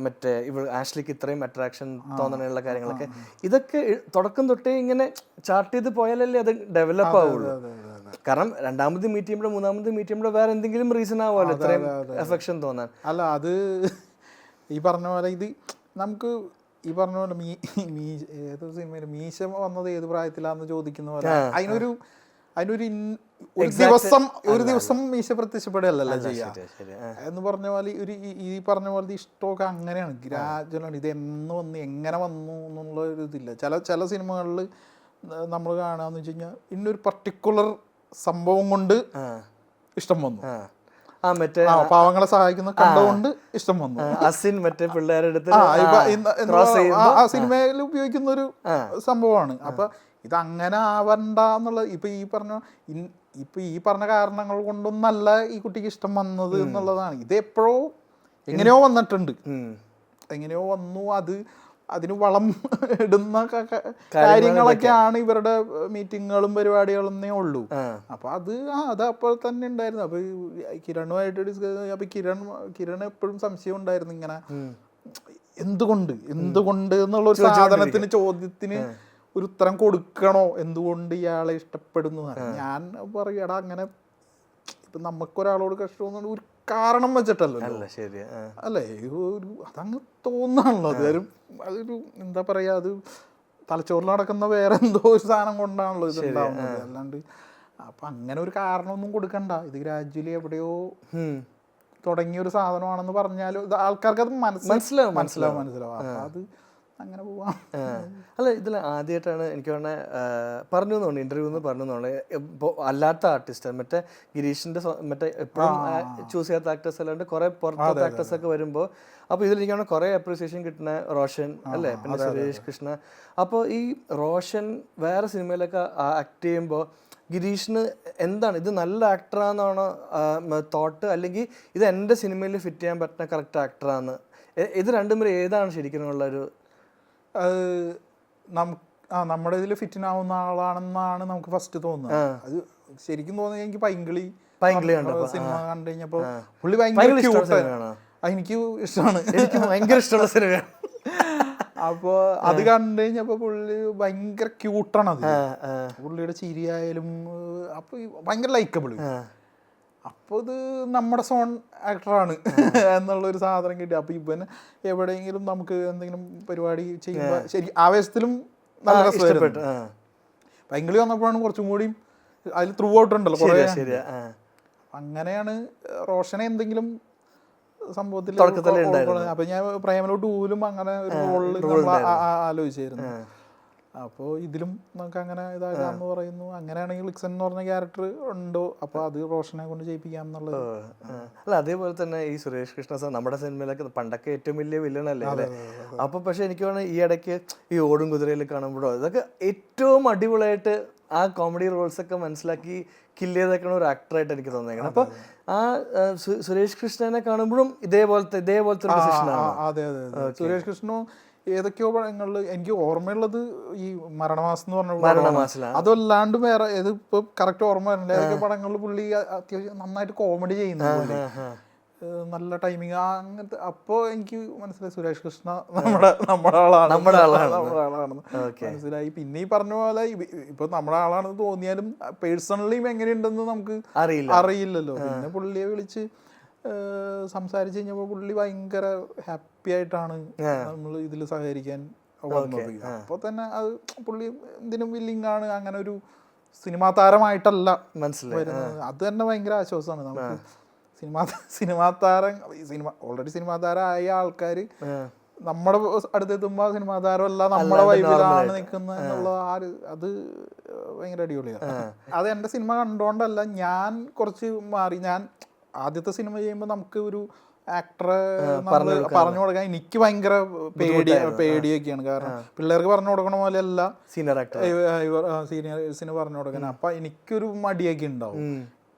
മറ്റേ ആഷ്ലിക്ക് ഇത്രയും അട്രാക്ഷൻ തോന്നണുള്ള കാര്യങ്ങളൊക്കെ. ഇതൊക്കെ തുടക്കം തൊട്ടേ ഇങ്ങനെ ചാർട്ട് ചെയ്ത് പോയാലല്ലേ അത് ഡെവലപ്പ് ആവുള്ളൂ. കാരണം രണ്ടാമത് മീറ്റ് ചെയ്യുമ്പോഴോ മൂന്നാമത് മീറ്റ് ചെയ്യുമ്പോഴോ വേറെ എന്തെങ്കിലും റീസൺ ആവുമല്ലോ ഇത്രയും അഫെക്ഷൻ തോന്നാൻ. അല്ല, അത് ഈ പറഞ്ഞ പോലെ ഇത് നമുക്ക് ഈ പറഞ്ഞ പോലെ ഏതോ സിനിമയിൽ മീശ വന്നത് ഏത് പ്രായത്തിലാന്ന് ചോദിക്കുന്ന പോലെ അതിനൊരു ഒരു ദിവസം മീശ പ്രത്യക്ഷപ്പെടുകയല്ലല്ലോ ചെയ്യാ എന്ന് പറഞ്ഞ പോലെ ഈ പറഞ്ഞ പോലെ ഇഷ്ടമൊക്കെ അങ്ങനെയാണ്, ഗ്രാജുവലാണ്. ഇത് എന്ന് വന്നു എങ്ങനെ വന്നു എന്നുള്ള ഒരു ഇതില്ല. ചില സിനിമകളിൽ നമ്മൾ കാണാന്ന് വെച്ച് കഴിഞ്ഞാൽ ഇന്നൊരു പർട്ടിക്കുലർ സംഭവം കൊണ്ട് ഇഷ്ടം വന്നു, പാവങ്ങളെ സഹായിക്കുന്ന കണ്ടുകൊണ്ട് ഇഷ്ടം വന്നു. ആ സിനിമയിൽ ഉപയോഗിക്കുന്ന ഒരു സംഭവമാണ്. അപ്പൊ ഇത് അങ്ങനെ ആവണ്ട എന്നുള്ളത് ഇപ്പൊ ഈ പറഞ്ഞ കാരണങ്ങൾ കൊണ്ടൊന്നല്ല ഈ കുട്ടിക്ക് ഇഷ്ടം വന്നത് എന്നുള്ളതാണ്. ഇത് എപ്പോഴോ എങ്ങനെയോ വന്നിട്ടുണ്ട്, എങ്ങനെയോ വന്നു. അത് അതിന് വളം ഇടുന്ന കാര്യങ്ങളൊക്കെയാണ് ഇവരുടെ മീറ്റിങ്ങുകളും പരിപാടികളെന്നേ ഉള്ളൂ. അപ്പൊ അത് അപ്പോൾ തന്നെ ഉണ്ടായിരുന്നു. അപ്പൊ കിരണുമായിട്ട് ഡിസ്കസ് അപ്പൊ കിരൺ എപ്പോഴും സംശയം ഉണ്ടായിരുന്നു ഇങ്ങനെ എന്തുകൊണ്ട് എന്നുള്ള ഒരു സാധനത്തിന് ചോദ്യത്തിന് ഒരു ഉത്തരം കൊടുക്കണോ, എന്തുകൊണ്ട് ഇയാളെ ഇഷ്ടപ്പെടുന്നു. ഞാൻ പറയും എടാ അങ്ങനെ ഇപ്പൊ നമുക്കൊരാളോട് കഷ്ടം ഒരു കാരണം വെച്ചിട്ടല്ലോ അല്ലേ, അതങ്ങ് തോന്നാണല്ലോ. അതൊരു എന്താ പറയാ, അത് തലച്ചോറിൽ നടക്കുന്ന വേറെ എന്തോ ഒരു സാധനം കൊണ്ടാണല്ലോ ഇത് ഉണ്ടാവുന്നത്. അല്ലാണ്ട് അപ്പൊ അങ്ങനെ ഒരു കാരണമൊന്നും കൊടുക്കണ്ട. ഇത് ഗ്രാജുവലി എവിടെയോ തുടങ്ങിയ ഒരു സാധനമാണെന്ന് പറഞ്ഞാലും ആൾക്കാർക്ക് അത് മനസ്സിലാവും. അപ്പൊ അത് അങ്ങനെ പോവാം. അല്ല, ഇതിൽ ആദ്യമായിട്ടാണ് എനിക്ക് പറഞ്ഞു തോന്നുന്നു ഇന്റർവ്യൂന്ന് പറഞ്ഞു തോന്നുന്നു ഇപ്പോൾ അല്ലാത്ത ആർട്ടിസ്റ്റ് മറ്റേ ഗിരീഷിന്റെ മറ്റേ എപ്പോഴും ചൂസ് ചെയ്യാത്ത ആക്ടേഴ്സ് അല്ലാണ്ട് കുറെ പുറത്തെ ആക്ടേഴ്സ് ഒക്കെ വരുമ്പോൾ അപ്പോൾ ഇതിൽ എനിക്കാണ് കുറെ അപ്രീസിയേഷൻ കിട്ടുന്ന റോഷൻ അല്ലേ, പിന്നെ സുരേഷ് കൃഷ്ണ. അപ്പോൾ ഈ റോഷൻ വേറെ സിനിമയിലൊക്കെ ആക്ട് ചെയ്യുമ്പോൾ ഗിരീഷിന് എന്താണ് ഇത് നല്ല ആക്ടറാന്നാണോ തോട്ട്, അല്ലെങ്കിൽ ഇത് എൻ്റെ സിനിമയിൽ ഫിറ്റ് ചെയ്യാൻ പറ്റുന്ന കറക്റ്റ് ആക്ടറാന്ന്? ഇത് രണ്ടും പേരും ഏതാണ് ശരിക്കും ഉള്ളൊരു നമ്മുടെ ഇതിൽ ഫിറ്റിനാവുന്ന ആളാണെന്നാണ് നമുക്ക് ഫസ്റ്റ് തോന്നുന്നത്. അത് ശരിക്കും തോന്നുന്നത് എനിക്ക് പൈങ്കിളി സിനിമ കണ്ടു കഴിഞ്ഞപ്പോ പുള്ളി ഭയങ്കര എനിക്ക് ഇഷ്ടമാണ്, എനിക്ക് ഭയങ്കര ഇഷ്ടമുള്ള സിനിമയാണ്. അപ്പൊ അത് കണ്ടു കഴിഞ്ഞപ്പോ പുള്ളി ഭയങ്കര ക്യൂട്ടാണ്. അത് പുള്ളിയുടെ ചിരിയായാലും അപ്പൊ ഭയങ്കര ലൈക്കബിൾ. അപ്പോൾ ഇത് നമ്മുടെ സോൺ ആക്ടറാണ് എന്നുള്ളൊരു സാധനം കിട്ടി. അപ്പോൾ ഇവന് എവിടെയെങ്കിലും നമുക്ക് എന്തെങ്കിലും പരിപാടി ചെയ്യുമ്പോൾ ശരി ആവേശത്തിലും നല്ല രസമായിരുന്നു. പൈങ്കിളി വന്നപ്പോഴാണ് കുറച്ചും കൂടി അതിൽ ത്രൂ ഔട്ട് ഉണ്ടല്ലോ കുറേ. അങ്ങനെയാണ് റോഷനെ എന്തെങ്കിലും സംഭവത്തിൽ. അപ്പൊ ഞാൻ പ്രേമലോട്ട് ഊലും അങ്ങനെ ഒരു റോളിൽ ആലോചിച്ചായിരുന്നു. അപ്പോൾ ഇതിലും നമുക്ക് അങ്ങനെ ഇതാകാമെന്ന് പറയുന്നു. അങ്ങനെയാണെങ്കിൽ ലിക്സൺ എന്ന് പറഞ്ഞ ക്യാരക്ടർ ഉണ്ടോ, അപ്പോൾ അത് റോഷനെ കൊണ്ട് ചെയ്യിപ്പിക്കാം എന്നുള്ളത്. അല്ല, അതേപോലെ തന്നെ ഈ സുരേഷ് കൃഷ്ണ സാർ നമ്മുടെ സിനിമയിലൊക്കെ പണ്ടൊക്കെ ഏറ്റവും വലിയ വില്ലനല്ലേ അല്ലേ. അപ്പോൾ പക്ഷെ എനിക്ക് തോന്നുന്നു ഈ ഇടയ്ക്ക് ഈ ഓടും കുതിരയിൽ കാണുമ്പോഴോ ഇതൊക്കെ ഏറ്റവും അടിപൊളിയായിട്ട് ആ കോമഡി റോൾസ് ഒക്കെ മനസ്സിലാക്കി കില്ല് ചെയ്തേക്കണ ഒരു ആക്ടറായിട്ട് എനിക്ക് തോന്നിയേക്കണം. അപ്പോൾ ആ സുരേഷ് കൃഷ്ണനെ കാണുമ്പോഴും ഇതേപോലത്തെ ഒരു ഡിസിഷനാണ്. അതെ സുരേഷ് കൃഷ്ണ ഏതൊക്കെയോ പടങ്ങളിൽ എനിക്ക് ഓർമ്മയുള്ളത് ഈ മരണമാസം എന്ന് പറഞ്ഞ അതല്ലാണ്ട് വേറെ ഇതിപ്പോ കറക്റ്റ് ഓർമ്മ വരില്ല. ഏതൊക്കെ പടങ്ങളിൽ പുള്ളി അത്യാവശ്യം നന്നായിട്ട് കോമഡി ചെയ്യുന്നു, നല്ല ടൈമിങ് അങ്ങനത്തെ. അപ്പോ എനിക്ക് മനസ്സിലായി സുരേഷ് കൃഷ്ണ നമ്മുടെ ആളാണെന്ന് മനസ്സിലായി. പിന്നെ ഈ പറഞ്ഞ പോലെ ഇപ്പൊ നമ്മുടെ ആളാണെന്ന് തോന്നിയാലും പേഴ്സണലിയും എങ്ങനെയുണ്ടെന്ന് നമുക്ക് അറിയില്ലല്ലോ. പിന്നെ പുള്ളിയെ വിളിച്ച് സംസാരിച്ച് കഴിഞ്ഞപ്പോൾ പുള്ളി ഭയങ്കര ഹാപ്പി ആയിട്ടാണ് നമ്മൾ ഇതിൽ സഹകരിക്കാൻ വന്നത്. അപ്പോൾ തന്നെ അത് പുള്ളി എന്തിനും വില്ലിങ് ആണ്. അങ്ങനെ ഒരു സിനിമാ താരമായിട്ടല്ല വരുന്നത്. അത് തന്നെ ഭയങ്കര ആശ്വാസമാണ് നമുക്ക്. സിനിമാ താരം ഓൾറെഡി സിനിമാ താരമായ ആൾക്കാർ നമ്മുടെ അടുത്തെത്തുമ്പോൾ സിനിമാ താരമല്ല നമ്മുടെ വൈബിലാണ് നിൽക്കുന്നത് എന്നുള്ള അത് ഭയങ്കര അടിപൊളിയാണ്. അത് എൻ്റെ സിനിമ കണ്ടുകൊണ്ടല്ല, ഞാൻ കുറച്ച് മാറി. ഞാൻ ആദ്യത്തെ സിനിമ ചെയ്യുമ്പോൾ നമുക്ക് ഒരു ആക്ടറെ പറഞ്ഞു കൊടുക്കാൻ എനിക്ക് ഭയങ്കര പേടിയൊക്കെയാണ്. കാരണം പിള്ളേർക്ക് പറഞ്ഞു കൊടുക്കണ പോലെയല്ല സീനിയേഴ്സിന് പറഞ്ഞു കൊടുക്കാൻ. അപ്പൊ എനിക്കൊരു മടിയൊക്കെ ഉണ്ടാവും.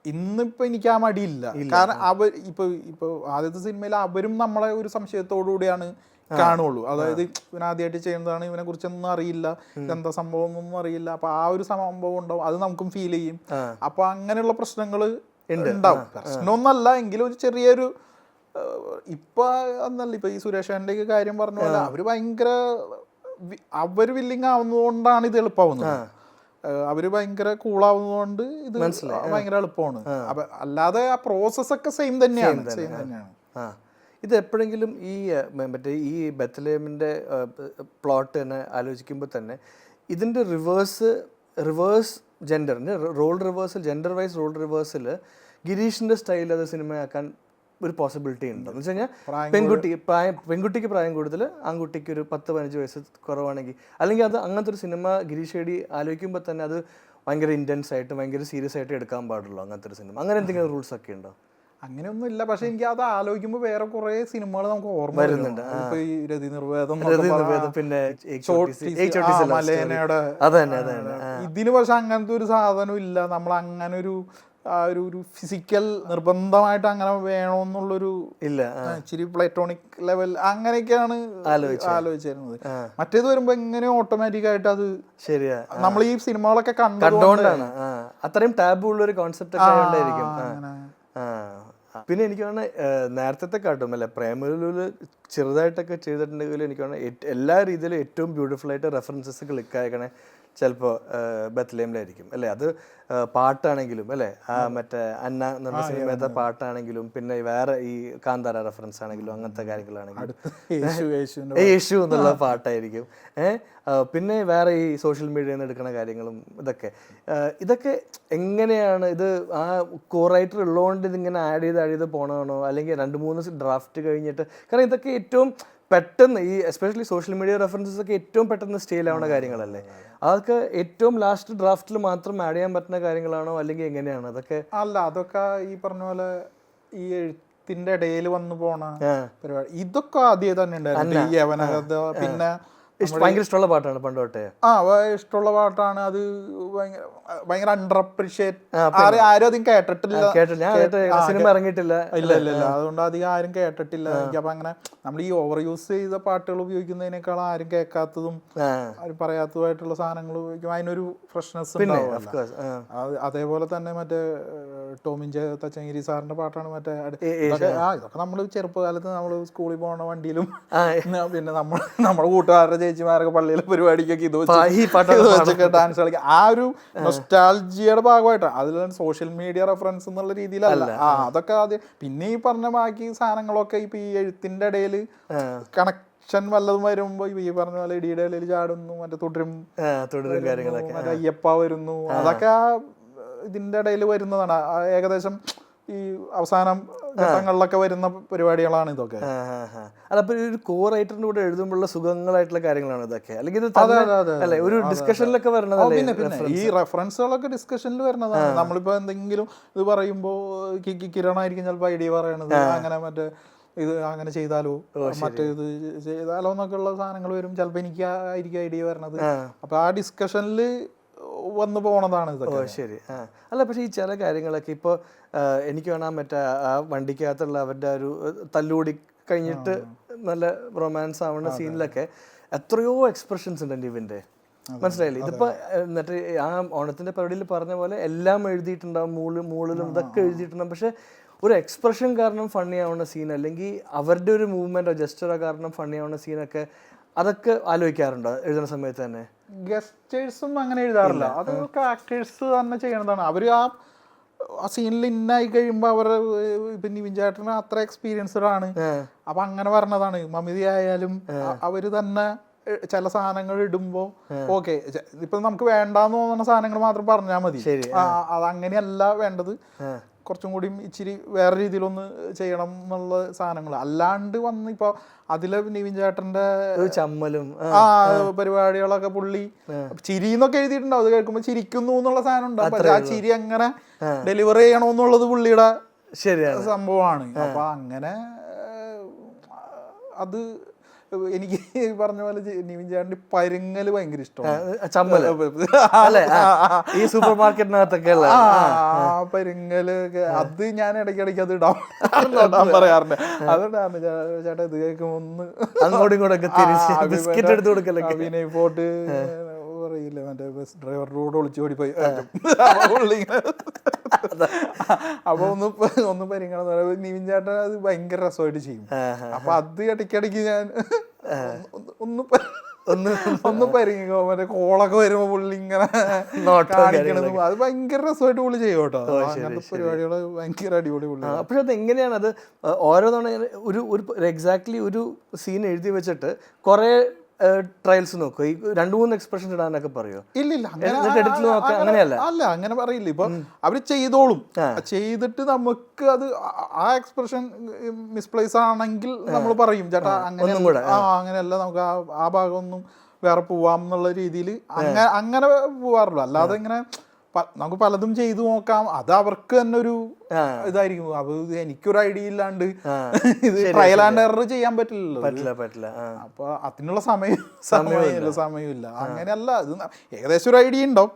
ഇന്നിപ്പോ എനിക്ക് ആ മടിയില്ല. കാരണം ഇപ്പൊ ആദ്യത്തെ സിനിമയിൽ അവരും നമ്മളെ ഒരു സംശയത്തോടു കൂടിയാണ് കാണുള്ളൂ. അതായത് ഇവൻ ആദ്യമായിട്ട് ചെയ്യുന്നതാണ്, ഇവനെ കുറിച്ചൊന്നും അറിയില്ല, ഇതെന്താ സംഭവം ഒന്നും അറിയില്ല. അപ്പൊ ആ ഒരു സംഭവം ഉണ്ടാവും, അത് നമുക്കും ഫീൽ ചെയ്യും. അപ്പൊ അങ്ങനെയുള്ള പ്രശ്നങ്ങള് ഉണ്ടാവും. പ്രശ്നമൊന്നല്ല എങ്കിലും ഒരു ചെറിയൊരു ഇപ്പൊ എന്നല്ല, ഇപ്പൊ ഈ സുരേഷന്റെ കാര്യം പറഞ്ഞ പോലെ അവര് വില്ലിങ് ആവുന്നതുകൊണ്ടാണ് ഇത് എളുപ്പമാവുന്നത്. അവര് ഭയങ്കര കൂളാവുന്നതുകൊണ്ട് ഇത് ഭയങ്കര എളുപ്പമാണ്. അല്ലാതെ ആ പ്രോസസ് ഒക്കെ സെയിം തന്നെയാണ്. ഇത് എപ്പോഴെങ്കിലും ഈ മറ്റേ ഈ ബെത്ലഹേമിന്റെ പ്ലോട്ട് തന്നെ ആലോചിക്കുമ്പോൾ തന്നെ ഇതിന്റെ റിവേഴ്സ് ജെൻഡറിന് ജെൻഡർ വൈസ് റോൾ റിവേഴ്സിൽ ഗിരീഷിന്റെ സ്റ്റൈൽ അത് സിനിമയാക്കാൻ ഒരു പോസിബിലിറ്റി ഉണ്ടോ എന്ന് വെച്ച് കഴിഞ്ഞാൽ പെൺകുട്ടിക്ക് പ്രായം കൂടുതൽ, ആൺകുട്ടിക്ക് ഒരു 10-15 വയസ്സ് കുറവാണെങ്കിൽ, അല്ലെങ്കിൽ അത് അങ്ങനത്തെ ഒരു സിനിമ ഗിരീഷ് ഷെഡി ആലോചിക്കുമ്പോൾ തന്നെ അത് ഭയങ്കര ഇന്റൻസ് ആയിട്ട് ഭയങ്കര സീരിയസ് ആയിട്ട് എടുക്കാൻ പാടുള്ളൂ അങ്ങനത്തെ ഒരു സിനിമ? അങ്ങനെ എന്തെങ്കിലും റൂൾസ് ഒക്കെ ഉണ്ടോ? അങ്ങനെയൊന്നും ഇല്ല. പക്ഷെ എനിക്ക് അത് ആലോചിക്കുമ്പോൾ വേറെ കുറെ സിനിമകൾ നമുക്ക് ഓർമ്മ വരുന്നുണ്ട്. ഇപ്പൊ ഈ രതി നിർവേദം, പിന്നെ മലേനയുടെ ഇതിന് പക്ഷെ അങ്ങനത്തെ ഒരു സാധനം ഇല്ല. നമ്മൾ അങ്ങനെ ഒരു ആ ഒരു ഫിസിക്കൽ നിർബന്ധമായിട്ട് അങ്ങനെ വേണമെന്നുള്ളൊരു ഇല്ല. ഇച്ചിരി പ്ലേറ്റോണിക് ലെവൽ അങ്ങനെയൊക്കെയാണ് ആലോചിച്ചിരുന്നത്. മറ്റേത് വരുമ്പോ എങ്ങനെയോ ഓട്ടോമാറ്റിക് ആയിട്ട് അത് ശരിയാ, നമ്മൾ ഈ സിനിമകളൊക്കെ കണ്ടോണ്ടാണ് അത്രയും ടാബു ഉള്ള ഒരു കോൺസെപ്റ്റ് ഒക്കെ ആയതുകൊണ്ടായിരിക്കും. പിന്നെ എനിക്ക് തോന്നുന്നത് നേരത്തെ കാട്ടും അല്ലെ പ്രേമലുല് ചെറുതായിട്ടൊക്കെ ചെയ്തിട്ടുണ്ടെങ്കിൽ എനിക്ക് തോന്നുന്നത് എല്ലാ രീതിയിലും ഏറ്റവും ബ്യൂട്ടിഫുൾ ആയിട്ട് റെഫറൻസസ് ക്ലിക്ക് ആയിക്കണേ ചിലപ്പോൾ ബത്ലഹേമിലായിരിക്കും അല്ലേ. അത് പാട്ടാണെങ്കിലും അല്ലേ, മറ്റേ അന്ന എന്ന് പറഞ്ഞ സിനിമയത്തെ പാട്ടാണെങ്കിലും പിന്നെ വേറെ ഈ കാന്താര റെഫറൻസ് ആണെങ്കിലും അങ്ങനത്തെ കാര്യങ്ങളാണെങ്കിലും യേശു എന്നുള്ള പാട്ടായിരിക്കും. പിന്നെ വേറെ ഈ സോഷ്യൽ മീഡിയയിൽ നിന്ന് എടുക്കുന്ന കാര്യങ്ങളും ഇതൊക്കെ എങ്ങനെയാണ് ഇത് ആ കോറൈറ്റർ ഉള്ളതുകൊണ്ട് ഇതിങ്ങനെ ആഡ് ചെയ്ത് പോകണമാണോ, അല്ലെങ്കിൽ 2-3 ഡ്രാഫ്റ്റ് കഴിഞ്ഞിട്ട്? കാരണം ഇതൊക്കെ ഏറ്റവും പെട്ടെന്ന് ഈ എസ്പെഷ്യലി സോഷ്യൽ മീഡിയ റെഫറൻസസ് ഒക്കെ ഏറ്റവും പെട്ടെന്ന് സ്റ്റേലാവുന്ന കാര്യങ്ങളല്ലേ. അതൊക്കെ ഏറ്റവും ലാസ്റ്റ് ഡ്രാഫ്റ്റിൽ മാത്രം ആഡ് ചെയ്യാൻ പറ്റുന്ന കാര്യങ്ങളാണോ, അല്ലെങ്കിൽ എങ്ങനെയാണ് അതൊക്കെ? അല്ല, അതൊക്കെ ഈ പറഞ്ഞ പോലെ ഈ എഴുത്തിന്റെ ഇടയിൽ വന്നു പോണ പരിപാടി. ഇതൊക്കെ ആദ്യം തന്നെ ഉണ്ടായിരുന്നു. ഈ യവനകഥ പിന്നെ ഭയങ്കര ഇഷ്ടമുള്ള പാട്ടാണ് പണ്ട് തൊട്ടേ. ഇഷ്ടമുള്ള പാട്ടാണ്. അത് ഭയങ്കര അണ്ടർ അപ്രീഷിയേറ്റ്, ആരും അധികം കേട്ടിട്ടില്ല. സിനിമ ഇറങ്ങിയിട്ടില്ല. ഇല്ല അതുകൊണ്ട് അധികം ആരും കേട്ടിട്ടില്ല. അപ്പൊ അങ്ങനെ നമ്മൾ ഈ ഓവർ യൂസ് ചെയ്ത പാട്ടുകൾ ഉപയോഗിക്കുന്നതിനേക്കാൾ ആരും കേൾക്കാത്തതും ആരും പറയാത്തതുമായിട്ടുള്ള സാധനങ്ങൾ ഉപയോഗിക്കും. അതിനൊരു ഫ്രഷ്നെസ് ഉണ്ടാവും. അതേപോലെ തന്നെ മറ്റേ ടോമിൻ തച്ചങ്കരി സാറിന്റെ പാട്ടാണ് മറ്റേ ഇതൊക്കെ നമ്മള് ചെറുപ്പകാലത്ത് നമ്മള് സ്കൂളിൽ പോണ വണ്ടിയിലും പിന്നെ നമ്മുടെ കൂട്ടുകാരുടെ ചേച്ചിമാരൊക്കെ പള്ളിയിലെ പരിപാടിക്കൊക്കെ ഇത് വെച്ചൊക്കെ ഡാൻസ് കളിക്കുക. ആ ഒരു നൊസ്റ്റാൾജിയുടെ ഭാഗമായിട്ടാണ്. അതിൽ സോഷ്യൽ മീഡിയ റെഫറൻസ് എന്നുള്ള രീതിയിലല്ല. അതൊക്കെ ആദ്യം. പിന്നെ ഈ പറഞ്ഞ ബാക്കി സാധനങ്ങളൊക്കെ ഇപ്പൊ ഈ എഴുത്തിന്റെ ഇടയിൽ കണക്ഷൻ വല്ലതും വരുമ്പോ ഈ പറഞ്ഞ പോലെ ഇടിയുടെ ഇടയിൽ ചാടുന്നു, മറ്റേ തുടരും കാര്യങ്ങളൊക്കെ, മറ്റേ അയ്യപ്പ വരുന്നു, അതൊക്കെ ഇതിന്റെ ഇടയിൽ വരുന്നതാണ്. ഏകദേശം ഈ അവസാനം ഘട്ടങ്ങളിലൊക്കെ വരുന്ന പരിപാടികളാണ് ഇതൊക്കെ. അതപ്പോ ഒരു കോ റൈറ്ററിന്റെ കൂടെ എഴുതുമ്പോഴുള്ള സുഖങ്ങളായിട്ടുള്ള കാര്യങ്ങളാണ് ഇതൊക്കെ, അല്ലെങ്കിൽ അല്ലെ ഒരു ഡിസ്കഷനിലൊക്കെ വരുന്നതല്ലേ? പിന്നെ ഈ റെഫറൻസുകളൊക്കെ ഡിസ്കഷനിൽ വരുന്നതാണ്. നമ്മളിപ്പോ എന്തെങ്കിലും ഇത് പറയുമ്പോ കിരണായിരിക്കും ചിലപ്പോ ഐഡിയ പറയണത്, അങ്ങനെ മറ്റേ ഇത് അങ്ങനെ ചെയ്താലോ മറ്റേത് ചെയ്താലോ എന്നൊക്കെ ഉള്ള സാധനങ്ങൾ വരും. ചിലപ്പോ എനിക്കായിരിക്കും ഐഡിയ വരണത്. അപ്പൊ ആ ഡിസ്കഷനിൽ വന്നു പോണതാണ് ഇതൊക്കെ. ശരി. അല്ല, പക്ഷെ ഈ ചില കാര്യങ്ങളൊക്കെ ഇപ്പോൾ എനിക്ക് വേണം മറ്റേ ആ വണ്ടിക്കകത്തുള്ള അവരുടെ ഒരു തല്ലുകൂടി കഴിഞ്ഞിട്ട് നല്ല റൊമാൻസ് ആവുന്ന സീനിലൊക്കെ എത്രയോ എക്സ്പ്രഷൻസ് ഉണ്ട് ഇവന്റെ, മനസ്സിലായില്ലേ? ഇതിപ്പോ എന്നിട്ട് ആ ഓണത്തിന്റെ പരിപാടിയിൽ പറഞ്ഞ പോലെ എല്ലാം എഴുതിയിട്ടുണ്ടാവും, മൂളിലും ഇതൊക്കെ എഴുതിയിട്ടുണ്ടാവും. പക്ഷെ ഒരു എക്സ്പ്രഷൻ കാരണം ഫണ്ണി ആവുന്ന സീൻ, അല്ലെങ്കിൽ അവരുടെ ഒരു മൂവ്മെന്റോ ജസ്റ്ററോ കാരണം ഫണ്ണി ആവുന്ന സീനൊക്കെ, അതൊക്കെ ആലോചിക്കാറുണ്ടോ എഴുതുന്ന സമയത്ത് തന്നെ? ഗസ്റ്റേഴ്സും അങ്ങനെ എഴുതാറില്ല. അതൊക്കെ ആക്ടേഴ്സ് തന്നെ ചെയ്യണതാണ്. അവര് ആ സീനിൽ ഇന്നായി കഴിയുമ്പോ അവരുടെ ഇപ്പൊ നിവിൻ ചേട്ടന് അത്ര എക്സ്പീരിയൻസ്ഡ് ആണ്. അപ്പൊ അങ്ങനെ പറഞ്ഞതാണ്. മമിതി ആയാലും അവര് തന്നെ ചില സാധനങ്ങൾ ഇടുമ്പോ ഓക്കെ, ഇപ്പൊ നമുക്ക് വേണ്ടാന്ന് തോന്നുന്ന സാധനങ്ങൾ മാത്രം പറഞ്ഞാൽ മതി. അതങ്ങനെയല്ല വേണ്ടത്. കുറച്ചും കൂടി ഇച്ചിരി വേറെ രീതിയിലൊന്ന് ചെയ്യണം എന്നുള്ള സാധനങ്ങൾ. അല്ലാണ്ട് വന്ന് ഇപ്പൊ അതില് നിവിൻ ചേട്ടന്റെ ചമ്മലും പരിപാടികളൊക്കെ പുള്ളി ചിരിന്നൊക്കെ എഴുതിയിട്ടുണ്ടാവും. അത് കേൾക്കുമ്പോ ചിരിക്കുന്നു എന്നുള്ള സാധനം ഉണ്ടാവും. പക്ഷെ ആ ചിരി എങ്ങനെ ഡെലിവറി ചെയ്യണമെന്നുള്ളത് പുള്ളിയുടെ സംഭവമാണ്. അപ്പൊ അങ്ങനെ അത് എനിക്ക് പറഞ്ഞ പോലെ നിവിൻ ചേട്ടന്റെ പരുങ്ങല് ഭയങ്കര ഇഷ്ടമാണ്. ഈ സൂപ്പർ മാർക്കറ്റിനകത്തൊക്കെ പരുങ്ങല് അത് ഞാൻ ഇടയ്ക്കിടയ്ക്ക് അത് ഇടാൻ പറയാറുണ്ട്. അതുകൊണ്ടാണ് ചേട്ടാ ഇത് കേൾക്കുമ്പോ ഒന്ന് അങ്ങോട്ടും ഇങ്ങോട്ടൊക്കെ അഭിനയ് പോട്ട് പറയില്ലേ, മറ്റേ ബസ് ഡ്രൈവറുടെ കൂടെ ഒളിച്ചു ഓടിപ്പോയി അപ്പൊ ഒന്ന് പരിങ്ങണം. നിവിൻ ചേട്ടൻ അത് ഭയങ്കര രസമായിട്ട് ചെയ്യും. അപ്പൊ അത് ഇടയ്ക്കിടയ്ക്ക് ഞാൻ ഒന്ന് പരിങ്ങോ, മറ്റേ കോളൊക്കെ വരുമ്പോ പുള്ളി ഇങ്ങനെ കാണിക്കണത് അത് ഭയങ്കര രസമായിട്ട് പുള്ളി ചെയ്യും കേട്ടോ. അങ്ങനത്തെ പരിപാടികള് ഭയങ്കര അടിപൊളി പുള്ളി. പക്ഷെ അത് എങ്ങനെയാണ് അത് ഓരോ തവണ ഒരു എക്സാക്ട്ലി ഒരു സീൻ എഴുതി വെച്ചിട്ട് കുറെ ട്രയൽസ് നോക്കുക, ഈ 2-3 എക്സ്പ്രഷൻ ഇടാനൊക്കെ പറയോ? ഇല്ല, അങ്ങനെയല്ല. അല്ല, അങ്ങനെ പറയില്ല. ഇപ്പൊ അവര് ചെയ്തോളും. ചെയ്തിട്ട് നമുക്ക് അത് ആ എക്സ്പ്രഷൻ മിസ്പ്ലേസ് ആണെങ്കിൽ നമ്മൾ പറയും ചേട്ടാ അങ്ങനെയല്ല, നമുക്ക് ആ ഭാഗമൊന്നും വേറെ പോവാം എന്നുള്ള രീതിയിൽ അങ്ങനെ പോവാറുള്ളൂ. അല്ലാതെ ഇങ്ങനെ നമുക്ക് പലതും ചെയ്തു നോക്കാം. അത് അവർക്ക് തന്നെ ഒരു ഇതായിരിക്കും. അപ്പൊ എനിക്കൊരു ഐഡിയ ഇല്ലാണ്ട് ഇത് ട്രയൽ ആൻഡ് എറർ ചെയ്യാൻ പറ്റില്ല. അപ്പൊ അതിനുള്ള സമയമില്ല. അങ്ങനെയല്ല, ഇത് ഏകദേശം ഒരു ഐഡിയ ഉണ്ടാവും.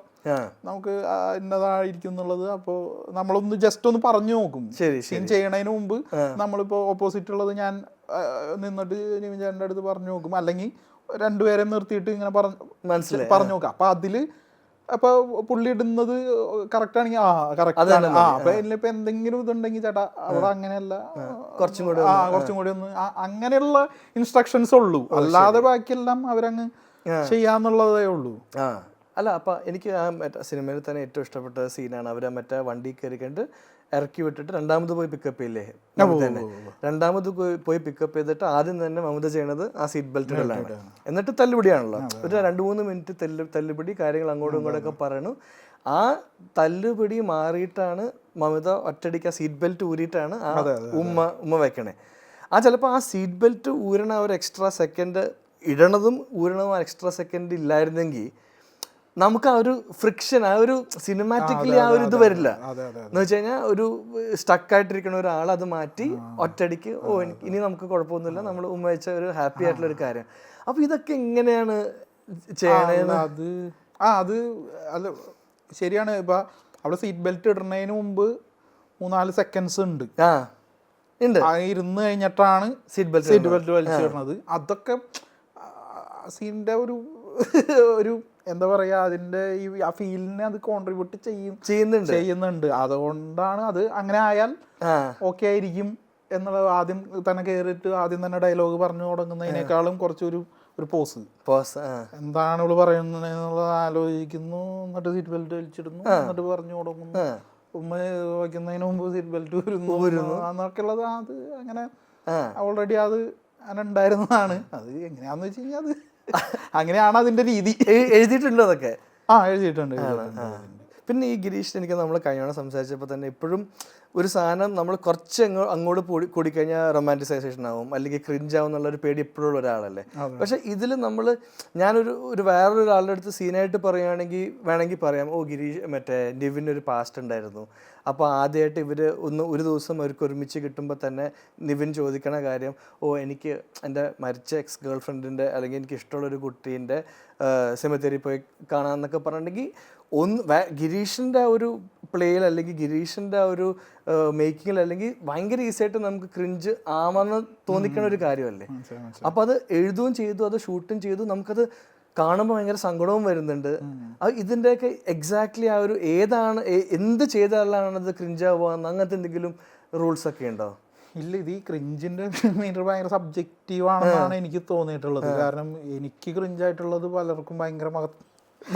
നമുക്ക് ഇന്നതായിരിക്കും എന്നുള്ളത്. അപ്പോൾ നമ്മളൊന്ന് ജസ്റ്റ് ഒന്ന് പറഞ്ഞു നോക്കും. സീൻ ചെയ്യണതിന് മുമ്പ് നമ്മളിപ്പോൾ ഓപ്പോസിറ്റ് ഉള്ളത് ഞാൻ നിന്നിട്ട് നിവിൻ ചേട്ടൻ്റെ അടുത്ത് പറഞ്ഞു നോക്കും, അല്ലെങ്കിൽ രണ്ടുപേരെ നിർത്തിയിട്ട് ഇങ്ങനെ പറഞ്ഞു നോക്കാം. അപ്പൊ അതില് അപ്പൊ പുള്ളി ഇടുന്നത് കറക്റ്റ് ആണെങ്കിൽ കറക്റ്റ് ആണ്. അപ്പൊ ഇതിലിപ്പോ എന്തെങ്കിലും ഇതുണ്ടെങ്കിൽ ചേട്ടാ അവിടെ അങ്ങനെയല്ല, കുറച്ചും കൂടി ഒന്ന് അങ്ങനെയുള്ള ഇൻസ്ട്രക്ഷൻസ് ഉള്ളൂ. അല്ലാതെ ബാക്കിയെല്ലാം അവരങ്ങ് ചെയ്യാന്നുള്ളതേ ഉള്ളൂ. അല്ല, അപ്പം എനിക്ക് ആ മറ്റേ സിനിമയിൽ തന്നെ ഏറ്റവും ഇഷ്ടപ്പെട്ട സീനാണ് അവർ മറ്റേ വണ്ടി കയറിക്കൊണ്ട് ഇറക്കി വിട്ടിട്ട് രണ്ടാമത് പോയി പിക്കപ്പ് ചെയ്യില്ലേ. രണ്ടാമത് പോയി പിക്കപ്പ് ചെയ്തിട്ട് ആദ്യം തന്നെ മമത ചെയ്യണത് ആ സീറ്റ് ബെൽറ്റ് ഇടലാണ്. എന്നിട്ട് തല്ലുപിടിയാണല്ലോ. ഒരു 2-3 മിനിറ്റ് തല്ലുപിടി, കാര്യങ്ങൾ അങ്ങോട്ടും ഇങ്ങോട്ടൊക്കെ പറയണു. ആ തല്ലുപിടി മാറിയിട്ടാണ് മമത ഒറ്റടിക്ക് ആ സീറ്റ് ബെൽറ്റ് ഊരിയിട്ടാണ് ആ ഉമ്മ വെക്കണേ. ചിലപ്പോൾ ആ സീറ്റ് ബെൽറ്റ് ഊരണ ഒരു എക്സ്ട്രാ സെക്കൻഡ് ഇടണതും ഊരണതും ആ എക്സ്ട്രാ സെക്കൻഡ് ഇല്ലായിരുന്നെങ്കിൽ നമുക്ക് ആ ഒരു ഫ്രിക്ഷൻ, ആ ഒരു സിനിമാറ്റിക്കലി ആ ഒരു ഇത് വരില്ല. എന്ന് വെച്ച് കഴിഞ്ഞാൽ ഒരു സ്റ്റക്കായിട്ടിരിക്കുന്ന ഒരാൾ അത് മാറ്റി ഒറ്റടിക്ക് ഇനി നമുക്ക് കുഴപ്പമൊന്നുമില്ല, നമ്മൾ ഉമ്മ വെച്ച ഒരു ഹാപ്പി ആയിട്ടുള്ള ഒരു കാര്യം. അപ്പൊ ഇതൊക്കെ എങ്ങനെയാണ് ചെയ്യണേന്ന്? അത് അല്ല ശരിയാണ്. ഇപ്പൊ അവിടെ സീറ്റ് ബെൽറ്റ് ഇടുന്നതിന് മുമ്പ് 3-4 സെക്കൻഡ്സ് ഉണ്ട്. ഇരുന്ന് കഴിഞ്ഞിട്ടാണ് സീറ്റ് ബെൽറ്റ് വലിച്ചിടുന്നത്. അതൊക്കെ സീനിന്റെ ഒരു എന്താ പറയാ, അതിന്റെ ഈ ആ ഫീലിനെ അത് കോൺട്രിബ്യൂട്ട് ചെയ്യുന്നുണ്ട്. അതുകൊണ്ടാണ് അത് അങ്ങനെ ആയാൽ ഓക്കെ ആയിരിക്കും എന്നുള്ളത്. ആദ്യം തന്നെ കയറിയിട്ട് ആദ്യം തന്നെ ഡയലോഗ് പറഞ്ഞു തുടങ്ങുന്നതിനേക്കാളും കുറച്ചൊരു പോസ് എന്താണ് ഇവള് പറയുന്നത് എന്നുള്ളത് ആലോചിക്കുന്നു, എന്നിട്ട് സീറ്റ് ബെൽറ്റ് വലിച്ചിടുന്നു, എന്നിട്ട് പറഞ്ഞു തുടങ്ങുന്നു. ഉമ്മ വയ്ക്കുന്നതിന് മുമ്പ് സീറ്റ് ബെൽറ്റ് വരുന്നു എന്നൊക്കെ ഉള്ളത് അത് അങ്ങനെ ഓൾറെഡി അത് അങ്ങനെ ഉണ്ടായിരുന്നതാണ്. അത് എങ്ങനെയാന്ന് വെച്ച് കഴിഞ്ഞാൽ അത് അങ്ങനെയാണ് അതിന്റെ രീതി. എഴുതിയിട്ടുണ്ടോ അതൊക്കെ? എഴുതിയിട്ടുണ്ട്. പിന്നെ ഈ ഗിരീഷ്, എനിക്ക് നമ്മൾ കഴിഞ്ഞ സംസാരിച്ചപ്പോൾ തന്നെ ഇപ്പോഴും ഒരു സാധനം നമ്മൾ കുറച്ച് അങ്ങോട്ട് കൂടിക്കഴിഞ്ഞാൽ റൊമാൻറ്റിസൈസേഷൻ ആവും, അല്ലെങ്കിൽ ക്രിഞ്ച് ആവും എന്നുള്ളൊരു പേടി ഇപ്പോഴുള്ള ഒരാളല്ലേ. പക്ഷെ ഇതിൽ ഞാനൊരു വേറൊരാളുടെ അടുത്ത് സീനായിട്ട് വേണമെങ്കിൽ പറയാം, ഗിരീഷ് മറ്റേ നിവിനൊരു പാസ്റ്റ് ഉണ്ടായിരുന്നു. അപ്പോൾ ആദ്യമായിട്ട് ഒരു ദിവസം അവർക്ക് ഒരുമിച്ച് കിട്ടുമ്പോൾ തന്നെ നിവിൻ ചോദിക്കണ കാര്യം, എനിക്ക് എൻ്റെ മരിച്ച എക്സ് ഗേൾ ഫ്രണ്ടിൻ്റെ അല്ലെങ്കിൽ എനിക്ക് ഇഷ്ടമുള്ളൊരു കുട്ടീൻ്റെ സെമിത്തേരി പോയി കാണാമെന്നൊക്കെ പറഞ്ഞിട്ടുണ്ടെങ്കിൽ ഗിരീഷിൻ്റെ ഒരു പ്ലേയിൽ അല്ലെങ്കിൽ ഗിരീഷിൻ്റെ ഒരു മേക്കിങ്ങിൽ അല്ലെങ്കിൽ ഭയങ്കര ഈസി ആയിട്ട് നമുക്ക് ക്രിഞ്ച് ആവാന്ന് തോന്നിക്കണ ഒരു കാര്യമല്ലേ. അപ്പോൾ അത് എഴുതുകയും ചെയ്തു, അത് ഷൂട്ടും ചെയ്തു, നമുക്കത് കാണുമ്പോൾ ഭയങ്കര സങ്കടവും വരുന്നുണ്ട്. ഇതിൻ്റെയൊക്കെ എക്സാക്ട്ലി ആ ഒരു എന്ത് ചെയ്താലാണ് അത് ക്രിഞ്ചാവുക, അങ്ങനത്തെ എന്തെങ്കിലും റൂൾസ് ഒക്കെ ഉണ്ടോ? ഇല്ല, ഇത് ഈ ക്രിഞ്ചിന്റെ മീറ്റർ ഭയങ്കര സബ്ജക്റ്റീവ് ആണെന്നാണ് എനിക്ക് തോന്നിയിട്ടുള്ളത്. കാരണം എനിക്ക് ക്രിഞ്ചായിട്ടുള്ളത് പലർക്കും ഭയങ്കര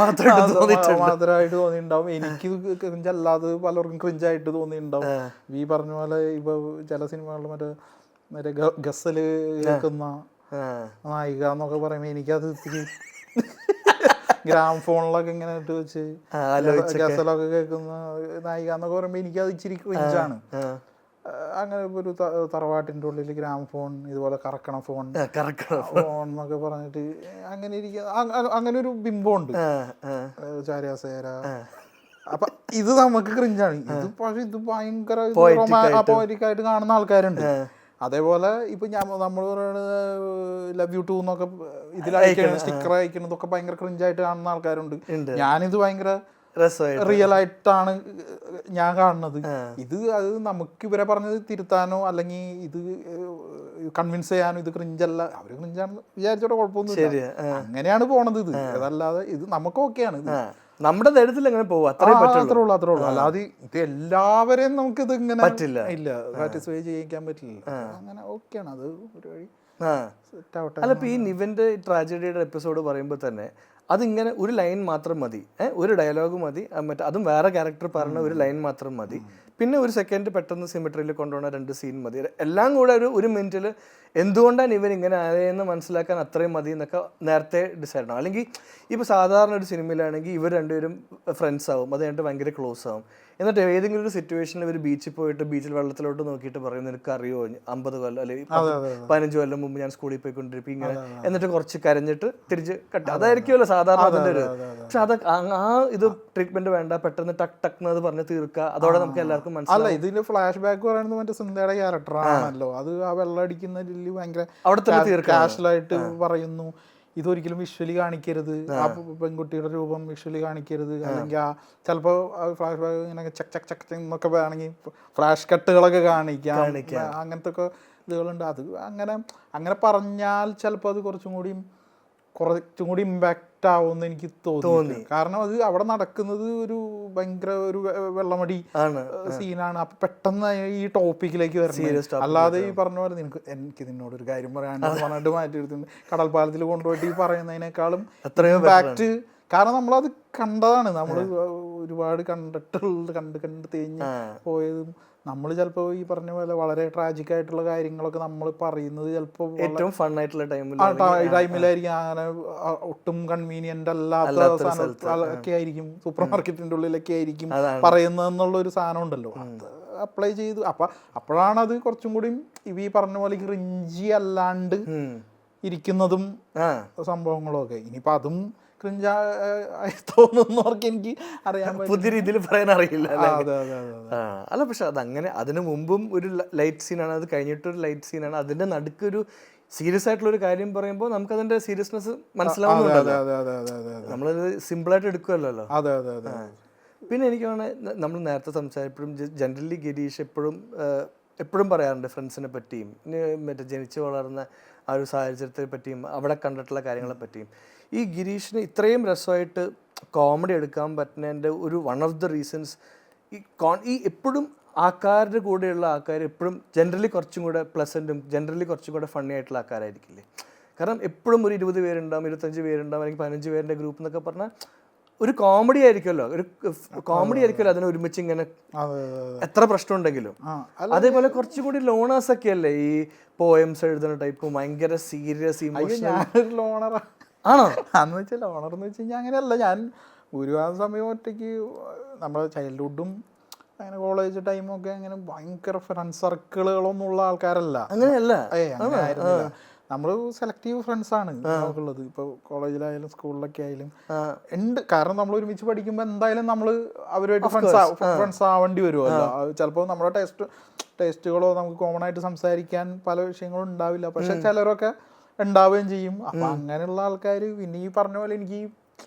മാത്രമായിട്ട് തോന്നിയിട്ടുണ്ടാവും. എനിക്ക് ക്രിഞ്ച് അല്ലാതെ പലർക്കും ക്രിഞ്ചായിട്ട് തോന്നിയിട്ടുണ്ടാവും. ഈ പറഞ്ഞ പോലെ ഇപ്പൊ ചില സിനിമകളിൽ മറ്റേ ഗസല് കേൾക്കുന്ന നായിക എന്നൊക്കെ പറയുമ്പോൾ എനിക്കത് ഇത്തിരി ഗ്രാം ഫോണിലൊക്കെ ഇങ്ങനെ ഇട്ട് വെച്ച് ഗസലൊക്കെ കേൾക്കുന്ന നായിക എന്നൊക്കെ പറയുമ്പോൾ എനിക്കത് ഇച്ചിരി ക്രിഞ്ചാണ്. അങ്ങനെ ഒരു തറവാട്ടിൻ്റെ ഉള്ളിൽ ഗ്രാം ഫോൺ, ഇതുപോലെ കറക്കണ ഫോൺ എന്നൊക്കെ പറഞ്ഞിട്ട് അങ്ങനെ ഒരു ബിംബമുണ്ട് ചാരിയാസേര. അപ്പൊ ഇത് നമുക്ക് ക്രിഞ്ചാണ്. ഇത് പക്ഷെ ഇത് ഭയങ്കര പോയറ്റിക് ആയിട്ട് കാണുന്ന ആൾക്കാരുണ്ട്. അതേപോലെ ഇപ്പൊ നമ്മൾ പറയുന്നത് ലവ് യു ടു എന്നൊക്കെ ഇതിൽ അയക്കണം, സ്റ്റിക്കർ അയക്കണതൊക്കെ ഭയങ്കര ക്രിഞ്ചായിട്ട് കാണുന്ന ആൾക്കാരുണ്ട്. ഞാനിത് ഭയങ്കര റിയൽ ആയിട്ടാണ് ഞാൻ കാണുന്നത്. അത് നമുക്ക് ഇവരെ പറഞ്ഞത് തിരുത്താനോ അല്ലെങ്കിൽ ഇത് കൺവിൻസ് ചെയ്യാനോ ഇത് ക്രിഞ്ചല്ല, അവര് ക്രിഞ്ചാണെന്ന് വിചാരിച്ചോടെ കുഴപ്പമൊന്നുമില്ല, അങ്ങനെയാണ് പോണത്. ഇത് അതല്ലാതെ ഇത് നമുക്ക് ഓക്കെയാണ്, നമ്മുടെ ധൈര്യത്തിൽ അങ്ങനെ പോകും, അത്രേ ഉള്ളൂ. അല്ലാതെ ഇത് എല്ലാവരെയും നമുക്ക് ഇത് ഇങ്ങനെ ഇല്ല സാറ്റിസ്ഫൈ ചെയ്യിക്കാൻ പറ്റില്ല. അങ്ങനെ ഓക്കെയാണ്, അത് ഒരു വഴി സെറ്റ് ആവട്ടെ. അല്ല, ഇപ്പൊ ഈ നിവിന്റെ ട്രാജഡിയുടെ എപ്പിസോഡ് പറയുമ്പോൾ തന്നെ അതിങ്ങനെ ഒരു ലൈൻ മാത്രം മതി, ഒരു ഡയലോഗ് മതി, അതും വേറെ ക്യാരക്ടർ പറഞ്ഞ ഒരു ലൈൻ മാത്രം മതി, പിന്നെ ഒരു സെക്കൻഡ് പെട്ടെന്ന് സിമെട്രിയിൽ കൊണ്ടുപോകുന്ന 2 സീൻ മതി, എല്ലാം കൂടെ ഒരു മിനിറ്റിൽ എന്തുകൊണ്ടാണ് ഇവൻ ഇങ്ങനെ ആയതെന്ന് മനസ്സിലാക്കാൻ അത്രയും മതി എന്നൊക്കെ നേരത്തെ ഡിസൈഡ് ആവും. അല്ലെങ്കിൽ ഇപ്പോൾ സാധാരണ ഒരു സിനിമയിലാണെങ്കിൽ ഇവർ രണ്ടുപേരും ഫ്രണ്ട്സ് ആവും, അത് കഴിഞ്ഞിട്ട് ഭയങ്കര ക്ലോസ് ആവും. എന്നിട്ട് ഏതെങ്കിലും ഒരു സിറ്റുവേഷനിൽ ഇവർ ബീച്ചിൽ പോയിട്ട് ബീച്ചിൽ വെള്ളത്തിലോട്ട് നോക്കിയിട്ട് പറയും, നിനക്ക് അറിയോ 50 കൊല്ലം അല്ലെങ്കിൽ 15 കൊല്ലം മുമ്പ് ഞാൻ സ്കൂളിൽ പോയിക്കൊണ്ടിരിക്കും ഇങ്ങനെ, എന്നിട്ട് കുറച്ച് കരഞ്ഞിട്ട് തിരിച്ച് കട്ട്, അതായിരിക്കുമല്ലോ സാധാരണ അതിൻ്റെ ഒരു. പക്ഷെ അത് ഇത് ട്രീറ്റ്മെന്റ് വേണ്ട, പെട്ടെന്ന് ടക്ക് ടക്ക് എന്ന് പറഞ്ഞ് തീർക്കുക, അതോടെ നമുക്ക് എല്ലാവർക്കും മനസ്സിലാവും. അല്ല, ഇതിന്റെ ഫ്ലാഷ് ബാക്ക് പറയുന്നത് മറ്റേ സിന്ധയുടെ ക്യാരക്ടർ ആണല്ലോ. അത് ആ വെള്ളം അടിക്കുന്ന ഭയങ്കര അവിടെ തന്നെ കാഷ്വലായിട്ട് പറയുന്നു. ഇതൊരിക്കലും വിഷ്വലി കാണിക്കരുത്, ആ പെൺകുട്ടിയുടെ രൂപം വിഷ്വലി കാണിക്കരുത്, അല്ലെങ്കിൽ ആ ചിലപ്പോൾ ഫ്ലാഷ് ബാക്ക് ഇങ്ങനെ ചക്ക് ചക്ക് ചക്ക് എന്നൊക്കെ വേണമെങ്കിൽ ഫ്ലാഷ് കട്ടുകളൊക്കെ കാണിക്കാം, അങ്ങനത്തെ ഒക്കെ ഇതുകളുണ്ട്. അത് അങ്ങനെ പറഞ്ഞാൽ ചിലപ്പോൾ അത് കുറച്ചും കൂടി ഇമ്പാക്റ്റ് ആവുമെന്ന് എനിക്ക് തോന്നി. കാരണം അത് അവിടെ നടക്കുന്നത് ഒരു ഭയങ്കര ഒരു വെള്ളമടി സീനാണ്. അപ്പൊ പെട്ടെന്ന് ഈ ടോപ്പിക്കിലേക്ക് വരുന്നത്. അല്ലാതെ ഈ പറഞ്ഞ പോലെ എനിക്ക് നിന്നോടൊരു കാര്യം പറയാണ്ട് പറഞ്ഞിട്ട് മാറ്റി എടുത്തിട്ടുണ്ട് കടൽപ്പാലത്തിൽ കൊണ്ടുപോയിട്ട് ഈ പറയുന്നതിനേക്കാളും ഇമ്പാക്റ്റ്. കാരണം നമ്മളത് കണ്ടതാണ്, നമ്മൾ ഒരുപാട് കണ്ട് തേഞ്ഞ് പോയതും. നമ്മൾ ചിലപ്പോൾ ഈ പറഞ്ഞ പോലെ വളരെ ട്രാജിക് ആയിട്ടുള്ള കാര്യങ്ങളൊക്കെ നമ്മൾ പറയുന്നത് ചിലപ്പോൾ ഏറ്റവും ഫൺ ആയിട്ടുള്ള ടൈമിലായിരിക്കും. അങ്ങനെ ഒട്ടും കൺവീനിയന്റ് അല്ലാത്ത സാധനമൊക്കെ ആയിരിക്കും, സൂപ്പർ മാർക്കറ്റിന്റെ ഉള്ളിലൊക്കെ ആയിരിക്കും പറയുന്നതെന്നുള്ള ഒരു സാധനം ഉണ്ടല്ലോ. അത് അപ്ലൈ ചെയ്തു. അപ്പോഴാണ് അത് കുറച്ചും കൂടി ഈ പറഞ്ഞ പോലെ ക്രിഞ്ചി അല്ലാണ്ട് ഇരിക്കുന്നതും സംഭവങ്ങളും ഒക്കെ. ഇനിയിപ്പോ അതും തോന്നുന്നവർക്ക് എനിക്ക് അറിയാൻ പുതിയ രീതിയിൽ പറയാൻ അറിയില്ല. അല്ല, പക്ഷെ അതങ്ങനെ അതിനു മുമ്പും ഒരു ലൈറ്റ് സീനാണ്, അത് കഴിഞ്ഞിട്ടൊരു ലൈറ്റ് സീനാണ്, അതിന്റെ നടുക്കൊരു സീരിയസ് ആയിട്ടുള്ള ഒരു കാര്യം പറയുമ്പോൾ നമുക്ക് അതിന്റെ സീരിയസ്നെസ് മനസ്സിലാവുന്നുണ്ടല്ലോ. നമ്മളത് സിമ്പിളായിട്ട് എടുക്കുമല്ലോ. പിന്നെ എനിക്ക് തോന്നുന്നത് നമ്മൾ നേരത്തെ സംസാരിച്ചപ്പോഴും ജനറലി ഗിരീഷ് എപ്പോഴും പറയാറുണ്ട് ഫ്രണ്ട്സിനെ പറ്റിയും മറ്റേ ജനിച്ചു വളർന്ന ആ ഒരു സാഹചര്യത്തെ പറ്റിയും അവിടെ കണ്ടിട്ടുള്ള കാര്യങ്ങളെ പറ്റിയും. ഈ ഗിരീഷിന് ഇത്രയും രസമായിട്ട് കോമഡി എടുക്കാൻ പറ്റുന്നതിൻ്റെ ഒരു വൺ ഓഫ് ദ റീസൺസ് ഈ എപ്പോഴും ആൾക്കാരുടെ കൂടെയുള്ള ആൾക്കാർ എപ്പോഴും ജനറലി കുറച്ചും കൂടെ പ്ലസൻറ്റും ജനറലി കുറച്ചും കൂടെ ഫണ്ണി ആയിട്ടുള്ള ആൾക്കാരായിരിക്കില്ലേ. കാരണം എപ്പോഴും ഒരു 20 പേരുണ്ടാവും, 25 പേരുണ്ടാവും, അല്ലെങ്കിൽ 15 പേരുടെ ഗ്രൂപ്പ് എന്നൊക്കെ പറഞ്ഞാൽ ഒരു കോമഡി ആയിരിക്കുമല്ലോ, അതിനെ ഒരുമിച്ച് ഇങ്ങനെ എത്ര പ്രശ്നം ഉണ്ടെങ്കിലും. അതേപോലെ കുറച്ചും കൂടി ലോണേഴ്സ് ഒക്കെ അല്ലേ ഈ പോയംസ് എഴുതുന്ന ടൈപ്പ്, ഭയങ്കര സീരിയസ് ഇമോഷണൽ. ലോണറാ ആണോ? അന്ന് വെച്ചാൽ ലോണർന്ന് വെച്ച് കഴിഞ്ഞാൽ അങ്ങനെയല്ല. ഞാൻ ഒരുപാട് സമയം ഒറ്റയ്ക്ക് നമ്മുടെ ചൈൽഡ്ഹുഡും അങ്ങനെ കോളേജ് ടൈമൊക്കെ അങ്ങനെ ഭയങ്കര ഫ്രണ്ട് സർക്കിളുകളൊന്നും ഉള്ള ആൾക്കാരല്ല. അങ്ങനെയല്ല, അങ്ങനെ ആയിരുന്നില്ല. നമ്മൾ സെലക്റ്റീവ് ഫ്രണ്ട്സാണ് നമുക്കുള്ളത്. ഇപ്പോൾ കോളേജിലായാലും സ്കൂളിലൊക്കെ ആയാലും ഉണ്ട്. കാരണം നമ്മൾ ഒരുമിച്ച് പഠിക്കുമ്പോൾ എന്തായാലും നമ്മൾ അവരുമായിട്ട് ഫ്രണ്ട്സ് ആവേണ്ടി വരുമല്ലോ. ചിലപ്പോൾ നമ്മുടെ ടേസ്റ്റുകളോ നമുക്ക് കോമൺ ആയിട്ട് സംസാരിക്കാൻ പല വിഷയങ്ങളും ഉണ്ടാവില്ല, പക്ഷെ ചിലരൊക്കെ ഉണ്ടാവുകയും ചെയ്യും. അപ്പം അങ്ങനെയുള്ള ആൾക്കാർ പിന്നെ ഈ പറഞ്ഞ പോലെ എനിക്ക്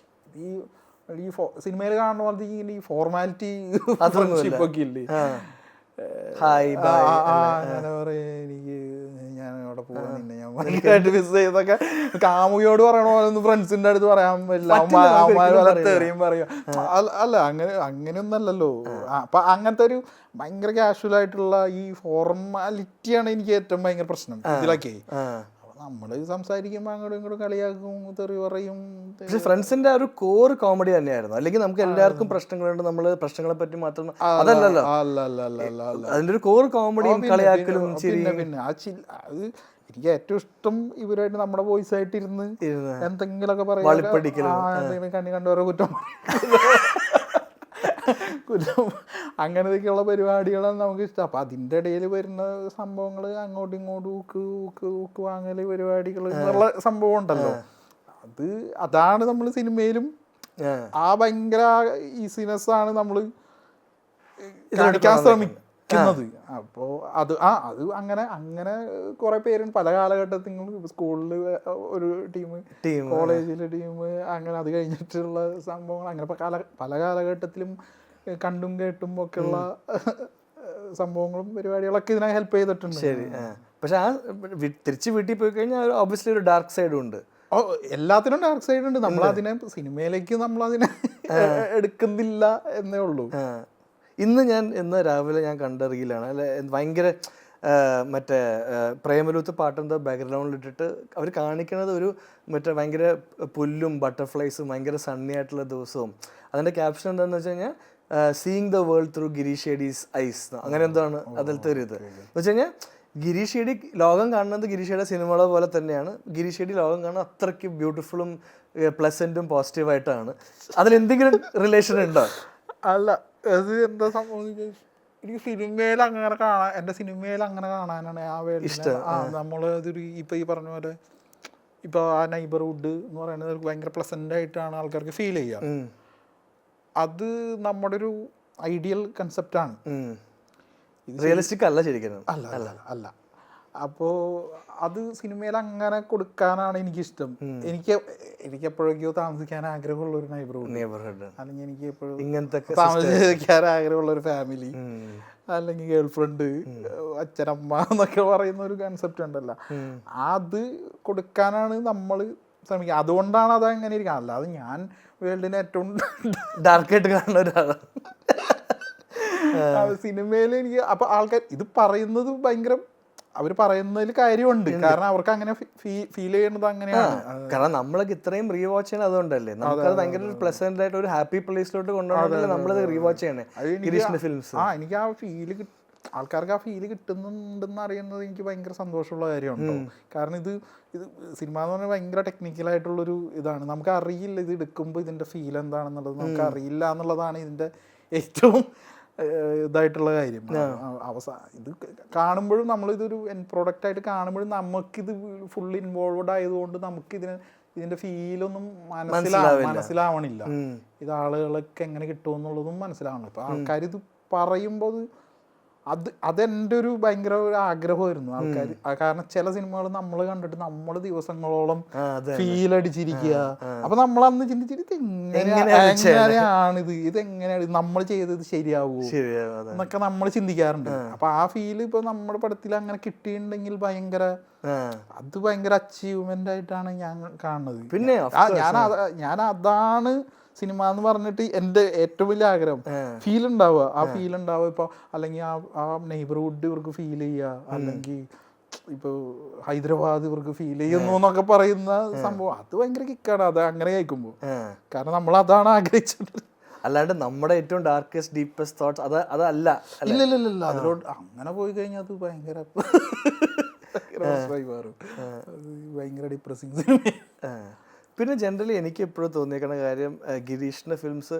ഈ സിനിമയിൽ കാണുന്ന പോലത്തെ ഈ ഫോർമാലിറ്റി ഫ്രണ്ട്ഷിപ്പൊക്കെ ഇല്ലേ, അങ്ങനെ പറയാ എനിക്ക് ഞാൻ അവിടെ പോകാൻ നിന്നെ ഞാൻ ഭയങ്കരമായിട്ട് മിസ് ചെയ്തൊക്കെ കാമുകിയോട് പറയണ പോലെ ഒന്നും ഫ്രണ്ട്സിന്റെ അടുത്ത് പറയാൻ പറ്റില്ല. അവന്മാർ വല്ല തെറിയും പറയും. അല്ല അങ്ങനെയൊന്നല്ലല്ലോ. അപ്പൊ അങ്ങനത്തെ ഒരു ഭയങ്കര കാഷ്വൽ ആയിട്ടുള്ള ഈ ഫോർമാലിറ്റിയാണ് എനിക്ക് ഏറ്റവും ഭയങ്കര പ്രശ്നം ഇതിലൊക്കെ. നമ്മള് സംസാരിക്കുമ്പോൾ അങ്ങോട്ടും ഇങ്ങോട്ടും കളിയാക്കും, തെറി പറയും. പക്ഷെ ഫ്രണ്ട്സിന്റെ ഒരു കോർ കോമഡി തന്നെയായിരുന്നു. അല്ലെങ്കിൽ നമുക്ക് എല്ലാവർക്കും പ്രശ്നങ്ങളുണ്ട്, നമ്മള് പ്രശ്നങ്ങളെ പറ്റി മാത്രം അതല്ലല്ലോ. അതിന്റെ ഒരു കോർ കോമഡിയും കളിയാക്കലും പിന്നെ അത് എനിക്ക് ഏറ്റവും ഇഷ്ടം ഇവരായിട്ട് നമ്മുടെ വോയിസ് ആയിട്ട് ഇരുന്ന് എന്തെങ്കിലുമൊക്കെ പറയാം, കണ്ണി കണ്ടവരെ കുറ്റം അങ്ങനത്തെയൊക്കെയുള്ള പരിപാടികളാണ് നമുക്ക് ഇഷ്ടം. അപ്പം അതിൻ്റെ ഇടയിൽ വരുന്ന സംഭവങ്ങൾ അങ്ങോട്ടും ഇങ്ങോട്ടും ഊക്ക് വാങ്ങൽ പരിപാടികൾ എന്നുള്ള സംഭവം ഉണ്ടല്ലോ. അതാണ് നമ്മൾ സിനിമയിലും ആ ഭയങ്കര ഈസിനെസ്സാണ് നമ്മൾ കാണിക്കാൻ ശ്രമിക്കുന്നത്. അപ്പോൾ അത് അങ്ങനെ കുറെ പേരുണ്ട് പല കാലഘട്ടത്തിലും. സ്കൂളിൽ ഒരു ടീം, കോളേജിലെ ടീം, അങ്ങനെ അത് കഴിഞ്ഞിട്ടുള്ള സംഭവങ്ങൾ, അങ്ങനെ പല കാലഘട്ടത്തിലും കണ്ടും കേട്ടും ഒക്കെയുള്ള സംഭവങ്ങളും പരിപാടികളൊക്കെ ഇതിനെ ഹെൽപ്പ് ചെയ്തിട്ടുണ്ട്. ശരി. പക്ഷെ ആ തിരിച്ച് വീട്ടിൽ പോയി കഴിഞ്ഞാൽ ഒബ്വിയസ്ലി ഒരു ഡാർക്ക് സൈഡും ഉണ്ട്. എല്ലാത്തിനും ഡാർക്ക് സൈഡ് ഉണ്ട്. നമ്മളതിനെ സിനിമയിലേക്ക് നമ്മളതിനെ എടുക്കുന്നില്ല എന്നേ ഉള്ളൂ. ഇന്ന് രാവിലെ ഞാൻ കണ്ട റീലാണ് അല്ലെ, ഭയങ്കര മറ്റേ പ്രേമലൂത്ത് പാട്ടെന്തോ ബാക്ക്ഗ്രൗണ്ടിലിട്ടിട്ട് അവർ കാണിക്കുന്നത് ഒരു മറ്റേ ഭയങ്കര പുല്ലും ബട്ടർഫ്ലൈസും ഭയങ്കര സണ്ണി ആയിട്ടുള്ള ദിവസവും. അതിൻ്റെ ക്യാപ്ഷൻ എന്താണെന്ന് വെച്ച് കഴിഞ്ഞാൽ seeing the world through Girish shady's eyes, അങ്ങനെ എന്താണ് അതിലത്തെ ഒരു ഇത് എന്ന് വെച്ച് കഴിഞ്ഞാൽ ഗിരീഷ് ഷേഡി ലോകം കാണുന്നത് ഗിരീഷ് ഷേഡിയുടെ സിനിമകളെ പോലെ തന്നെയാണ്. ഗിരീഷ് ഷേഡി ലോകം കാണുന്നത് അത്രയ്ക്ക് ബ്യൂട്ടിഫുള്ളും പ്ലസൻറ്റും പോസിറ്റീവായിട്ടാണ്. അതിലെന്തെങ്കിലും റിലേഷൻ ഉണ്ടോ? അല്ല, അത് എന്താ സംഭവം എനിക്ക് സിനിമയിൽ അങ്ങനെ കാണാൻ, എൻ്റെ സിനിമയിൽ അങ്ങനെ കാണാനാണ് ആ ഇഷ്ടം. നമ്മളതൊരു ഇപ്പം ഈ പറഞ്ഞ പോലെ ഇപ്പോൾ ആ നൈബർഹുഡ് എന്ന് പറയുന്നത് ഭയങ്കര പ്ലസൻ്റ് ആയിട്ടാണ് ആൾക്കാർക്ക് ഫീൽ ചെയ്യുക. അത് നമ്മുടെ ഒരു ഐഡിയൽ കൺസെപ്റ്റാണ്. റിയലിസ്റ്റിക് അല്ല ശരിക്കും. അല്ല അപ്പോൾ അത് സിനിമയിൽ അങ്ങനെ കൊടുക്കാനാണ് എനിക്കിഷ്ടം. എനിക്ക് എപ്പോഴൊക്കെയോ താമസിക്കാൻ ആഗ്രഹമുള്ള ഒരു നെയ്ബർഹുഡ്, അല്ലെങ്കിൽ എനിക്ക് എപ്പോഴും ഇങ്ങനത്തെ താമസിക്കാൻ ആഗ്രഹമുള്ള ഒരു ഫാമിലി, അല്ലെങ്കിൽ ഗേൾ ഫ്രണ്ട്, അച്ഛനമ്മ എന്നൊക്കെ പറയുന്ന ഒരു കൺസെപ്റ്റ് ഉണ്ടല്ലോ, അത് കൊടുക്കാനാണ് നമ്മൾ ശ്രമിക്കുക. അതുകൊണ്ടാണ് അത് അങ്ങനെ ഇരിക്കുക. അല്ലാതെ ഞാൻ വേൾഡിനെ ഏറ്റവും ഡാർക്കായിട്ട് കാണുന്ന ഒരാളാണ് സിനിമയിൽ. എനിക്ക് അപ്പൊ ആൾക്കാർ ഇത് പറയുന്നത് ഭയങ്കര, അവർ പറയുന്നതിൽ കാര്യമുണ്ട്, കാരണം അവർക്ക് അങ്ങനെ ഫീൽ ചെയ്യുന്നത് അങ്ങനെയാണ്. കാരണം നമ്മളൊക്കെ ഇത്രയും റീവാച്ച് ചെയ്യണം അതുകൊണ്ടല്ലേ, നമുക്കത് ഭയങ്കര ഒരു പ്ലസന്റ് ആയിട്ട് ഒരു ഹാപ്പി പ്ലേസിലോട്ട് കൊണ്ടുപോകണമെങ്കിൽ നമ്മളത് റീവാച്ച് ചെയ്യണേ ഗിരീഷിന്റെ ഫിലിംസ്. എനിക്ക് ആ ഫീല് ആൾക്കാർക്ക് ആ ഫീല് കിട്ടുന്നുണ്ടെന്ന് അറിയുന്നത് എനിക്ക് ഭയങ്കര സന്തോഷമുള്ള കാര്യമുണ്ടോ. കാരണം ഇത് സിനിമ എന്ന് പറഞ്ഞാൽ ഭയങ്കര ടെക്നിക്കലായിട്ടുള്ളൊരു ഇതാണ്. നമുക്ക് അറിയില്ല ഇത് എടുക്കുമ്പോൾ ഇതിന്റെ ഫീൽ എന്താണെന്നുള്ളത് നമുക്ക് അറിയില്ല എന്നുള്ളതാണ് ഇതിന്റെ ഏറ്റവും ഇതായിട്ടുള്ള കാര്യം. ഇത് കാണുമ്പോഴും നമ്മളിതൊരു എൻ പ്രോഡക്റ്റ് ആയിട്ട് കാണുമ്പോഴും നമുക്കിത് ഫുൾ ഇൻവോൾവഡ് ആയതുകൊണ്ട് നമുക്ക് ഇതിന്റെ ഫീലൊന്നും മനസ്സിലാവണില്ല. ഇത് ആളുകൾക്ക് എങ്ങനെ കിട്ടുമെന്നുള്ളതും മനസ്സിലാവണം. ഇപ്പൊ ആൾക്കാർ ഇത് പറയുമ്പോൾ അതെൻ്റെ ഒരു ഭയങ്കര ഒരു ആഗ്രഹമായിരുന്നു ആൾക്കാർ. കാരണം ചില സിനിമകൾ നമ്മൾ കണ്ടിട്ട് നമ്മൾ ദിവസങ്ങളോളം ഫീൽ അടിച്ചിരിക്കുക. അപ്പൊ നമ്മൾ അന്ന് ചിന്തിച്ചിട്ട് എങ്ങനെയാണിത്, ഇതെങ്ങനെയാണ് നമ്മൾ ചെയ്തത് ശരിയാവോ എന്നൊക്കെ നമ്മൾ ചിന്തിക്കാറുണ്ട്. അപ്പൊ ആ ഫീൽ ഇപ്പൊ നമ്മുടെ പടത്തിൽ അങ്ങനെ കിട്ടിയിട്ടുണ്ടെങ്കിൽ ഭയങ്കര അച്ചീവ്മെന്റ് ആയിട്ടാണ് ഞാൻ കാണുന്നത്. പിന്നെ ഞാൻ അതാണ് സിനിമ എന്ന് പറഞ്ഞിട്ട് എൻ്റെ ഏറ്റവും വലിയ ആഗ്രഹം. ഫീൽ ഉണ്ടാവുക, ആ ഫീൽ ഉണ്ടാവുക. ഇപ്പൊ അല്ലെങ്കിൽ ആ നെയ്ബർഹുഡ് ഇവർക്ക് ഫീൽ ചെയ്യുക, അല്ലെങ്കിൽ ഇപ്പൊ ഹൈദരാബാദ് ഇവർക്ക് ഫീൽ ചെയ്യുന്നു എന്നൊക്കെ പറയുന്ന സംഭവം, അത് ഭയങ്കര കിക്കാണ് അത് അങ്ങനെ കേൾക്കുമ്പോൾ. കാരണം നമ്മൾ അതാണ് ആഗ്രഹിച്ചത്. അല്ലാണ്ട് നമ്മുടെ ഏറ്റവും ഡാർക്കസ്റ്റ് ഡീപ്പസ്റ്റ് തോട്ട്സ് അതല്ല. ഇല്ല അതിലോട്ട് അങ്ങനെ പോയി കഴിഞ്ഞാൽ അത് ഭയങ്കര ഭയങ്കര ഡിപ്രസിങ് സിനിമ. പിന്നെ ജനറലി എനിക്ക് എപ്പോഴും തോന്നിയേക്കുന്ന കാര്യം, ഗിരീഷിൻ്റെ ഫിലിംസ്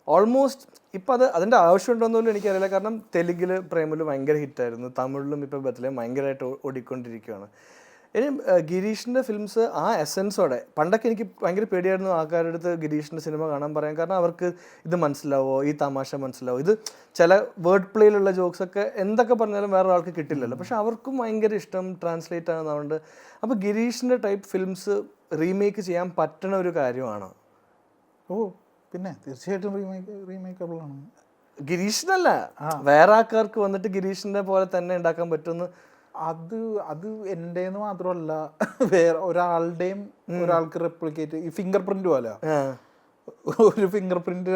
ഓൾമോസ്റ്റ് ഇപ്പം അതിൻ്റെ ആവശ്യമുണ്ടോയെന്നൊന്നും എനിക്കറിയില്ല. കാരണം തെലുങ്കിൽ പ്രേമലു ഭയങ്കര ഹിറ്റായിരുന്നു, തമിഴിലും ഇപ്പോൾ ബദലയും ഭയങ്കരമായിട്ട് ഓടിക്കൊണ്ടിരിക്കുകയാണ്. ഇനി ഗിരീഷിൻ്റെ ഫിലിംസ് ആ എസൻസോടെ, പണ്ടൊക്കെ എനിക്ക് ഭയങ്കര പേടിയായിരുന്നു ആൾക്കാരുടെ അടുത്ത് ഗിരീഷിൻ്റെ സിനിമ കാണാൻ പറയാൻ. കാരണം അവർക്ക് ഇത് മനസ്സിലാവോ, ഈ തമാശ മനസ്സിലാവോ, ഇത് ചില വേർഡ് പ്ലേയിലുള്ള ജോക്സൊക്കെ എന്തൊക്കെ പറഞ്ഞാലും വേറെ ആൾക്ക് കിട്ടില്ലല്ലോ. പക്ഷെ അവർക്കും ഭയങ്കര ഇഷ്ടം ട്രാൻസ്ലേറ്റ് ആകുന്നതുകൊണ്ട്. അപ്പോൾ ഗിരീഷിൻ്റെ ടൈപ്പ് ഫിലിംസ് റീമേക്ക് ചെയ്യാൻ പറ്റുന്ന ഒരു കാര്യമാണ്. പിന്നെ തീർച്ചയായിട്ടും റീമേക്കബിൾ ആണ്. ഗിരീഷിനല്ല, വേറെ ആൾക്കാർക്ക് വന്നിട്ട് ഗിരീഷിന്റെ പോലെ തന്നെ ഉണ്ടാക്കാൻ പറ്റുന്ന അത് എൻ്റെന്ന് മാത്രമല്ല, വേറെ ഒരാൾക്ക് റെപ്ലിക്കേറ്റ്, ഈ ഫിംഗർ പ്രിന്റ് പോലെ ഒരു ഫിംഗർ പ്രിന്റ്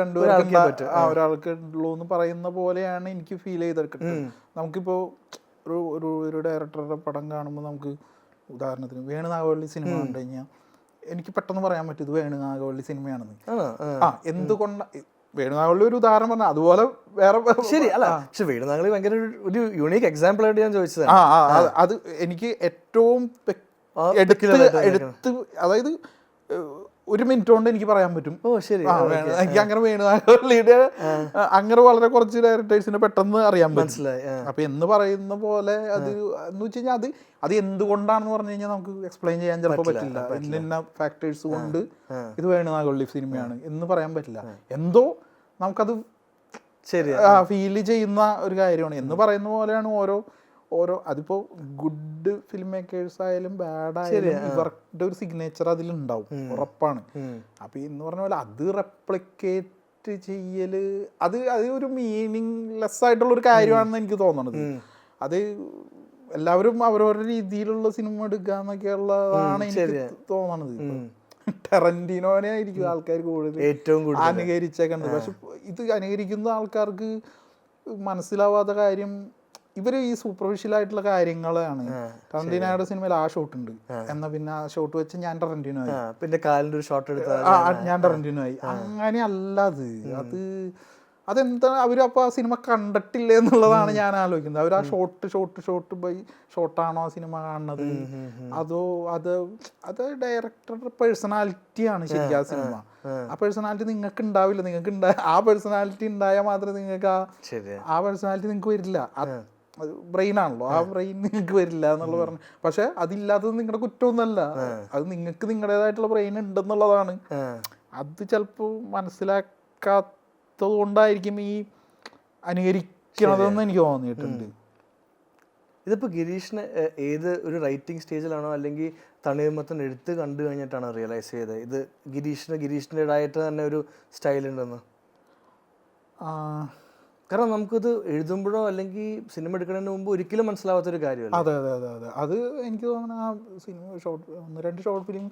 ഒരാൾക്ക് ഉള്ളൂ എന്ന് പറയുന്ന പോലെയാണ് എനിക്ക് ഫീൽ ചെയ്തിട്ട്. നമുക്കിപ്പോ ഒരു ഡയറക്ടറുടെ പടം കാണുമ്പോൾ നമുക്ക്, ഉദാഹരണത്തിന് വേണു നാഗവള്ളി സിനിമ കണ്ടു കഴിഞ്ഞാൽ എനിക്ക് പെട്ടെന്ന് പറയാൻ പറ്റും ഇത് വേണു നാഗവള്ളി സിനിമയാണെന്ന്. എന്തുകൊണ്ട് വേണുനാഗവള്ളി ഒരു ഉദാഹരണം പറഞ്ഞാൽ അതുപോലെ വേറെ ശരി അല്ല, പക്ഷെ വേണുനാഗവള്ളി ഭയങ്കര ഒരു യൂണീക്ക് എക്സാമ്പിൾ ആയിട്ട് ഞാൻ ചോദിച്ചത്. അത് എനിക്ക് ഏറ്റവും എടുത്ത്, അതായത് ഒരു മിനിറ്റ് കൊണ്ട് എനിക്ക് പറയാൻ പറ്റും. എനിക്ക് അങ്ങനെ വേണുനാഗവള്ളിയുടെ അങ്ങനെ വളരെ കുറച്ച് ഡയറക്ടേഴ്സിനെ പെട്ടെന്ന് അറിയാൻ പറ്റും. അപ്പൊ എന്ന് പറയുന്ന പോലെ അത് എന്ന് വെച്ച് കഴിഞ്ഞാൽ അത് എന്തുകൊണ്ടാണെന്ന് പറഞ്ഞു കഴിഞ്ഞാൽ നമുക്ക് എക്സ്പ്ലെയിൻ ചെയ്യാൻ ചിലപ്പോൾ പറ്റില്ല. ഇന്ന ഫാക്ടേഴ്സ് കൊണ്ട് ഇത് വേണുനാഗവള്ളി സിനിമയാണ് എന്ന് പറയാൻ പറ്റില്ല. എന്തോ നമുക്കത് ഫീൽ ചെയ്യുന്ന ഒരു കാര്യമാണ്. എന്ന് പറയുന്ന പോലെയാണ് ഓരോ അതിപ്പോ ഗുഡ് ഫിലിം മേക്കേഴ്സ് ആയാലും ബാഡ് ആയാലും ഇവരുടെ ഒരു സിഗ്നേച്ചർ അതിലുണ്ടാവും, ഉറപ്പാണ്. അപ്പൊ എന്ന് പറഞ്ഞ പോലെ അത് റെപ്ലിക്കേറ്റ് ചെയ്യല് അത് ഒരു മീനിങ് ലെസ് ആയിട്ടുള്ള ഒരു കാര്യമാണെന്ന് എനിക്ക് തോന്നണത്. അത് എല്ലാവരും അവരവരുടെ രീതിയിലുള്ള സിനിമ എടുക്കുക എന്നൊക്കെയുള്ളതാണ് എനിക്ക് തോന്നണത്. ടെറന്റീനോനെ ആയിരിക്കും ആൾക്കാർ ഏറ്റവും കൂടുതൽ അനുകരിച്ചേക്കണത്. പക്ഷെ ഇത് അനുകരിക്കുന്ന ആൾക്കാർക്ക് മനസ്സിലാവാത്ത കാര്യം, ഇവര് ഈ സൂപ്പർഫിഷ്യൽ ആയിട്ടുള്ള കാര്യങ്ങളാണ്. ടെറന്റീനോയുടെ സിനിമയിൽ ആ ഷോട്ട് ഉണ്ട് എന്നാ പിന്നെ ആ ഷോട്ട് വെച്ച് ഞാൻ ടെറന്റീനോ ആയി, പിന്നെ കാലിന്റെ ഒരു ഷോട്ട് എടുത്താൽ ഞാൻ ടെറന്റീനോ ആയി. അങ്ങനെയല്ല അതെന്താ അവര് അപ്പൊ ആ സിനിമ കണ്ടിട്ടില്ല എന്നുള്ളതാണ് ഞാൻ ആലോചിക്കുന്നത്. അവർ ആ ഷോട്ട് ബൈ ഷോട്ടാണോ ആ സിനിമ കാണുന്നത്, അതോ അത് ഡയറക്ടറുടെ പേഴ്സണാലിറ്റിയാണ് ശരിക്കും ആ സിനിമ. ആ പേഴ്സണാലിറ്റി നിങ്ങൾക്ക് ഉണ്ടാവില്ല. ആ പേഴ്സണാലിറ്റി ഉണ്ടായാൽ മാത്രമേ നിങ്ങൾക്ക് ആ പേഴ്സണാലിറ്റി നിങ്ങൾക്ക് വരില്ല. ബ്രെയിൻ ആണല്ലോ, ആ ബ്രെയിൻ നിങ്ങൾക്ക് വരില്ല എന്നുള്ള പറഞ്ഞു. പക്ഷെ അതില്ലാത്തത് നിങ്ങളുടെ കുറ്റമൊന്നുമല്ല, അത് നിങ്ങൾക്ക് നിങ്ങളുടേതായിട്ടുള്ള ബ്രെയിൻ ഉണ്ടെന്നുള്ളതാണ്. അത് ചിലപ്പോൾ മനസ്സിലാക്കാത്തത് കൊണ്ടായിരിക്കും ഈ അനുകരിക്കണതെന്ന് എനിക്ക് തോന്നിയിട്ടുണ്ട്. ഇതിപ്പോൾ ഗിരീഷിന് ഏത് ഒരു റൈറ്റിംഗ് സ്റ്റേജിലാണോ അല്ലെങ്കിൽ തണ്ണീർമത്തൻ എഴുത്ത് കണ്ടു കഴിഞ്ഞിട്ടാണോ റിയലൈസ് ചെയ്തത് ഇത് ഗിരീഷിൻ്റെതായിട്ട് തന്നെ ഒരു സ്റ്റൈൽ ഉണ്ടെന്ന്? കാരണം നമുക്കിത് എഴുതുമ്പോഴോ അല്ലെങ്കിൽ സിനിമ എടുക്കുന്നതിന് മുമ്പ് ഒരിക്കലും മനസ്സിലാവാത്തൊരു കാര്യമല്ല. അതെ അതെ അതെ അതെ അത് എനിക്ക് തോന്നുന്നു ആ സിനിമ 1-2 ഷോർട്ട് ഫിലിം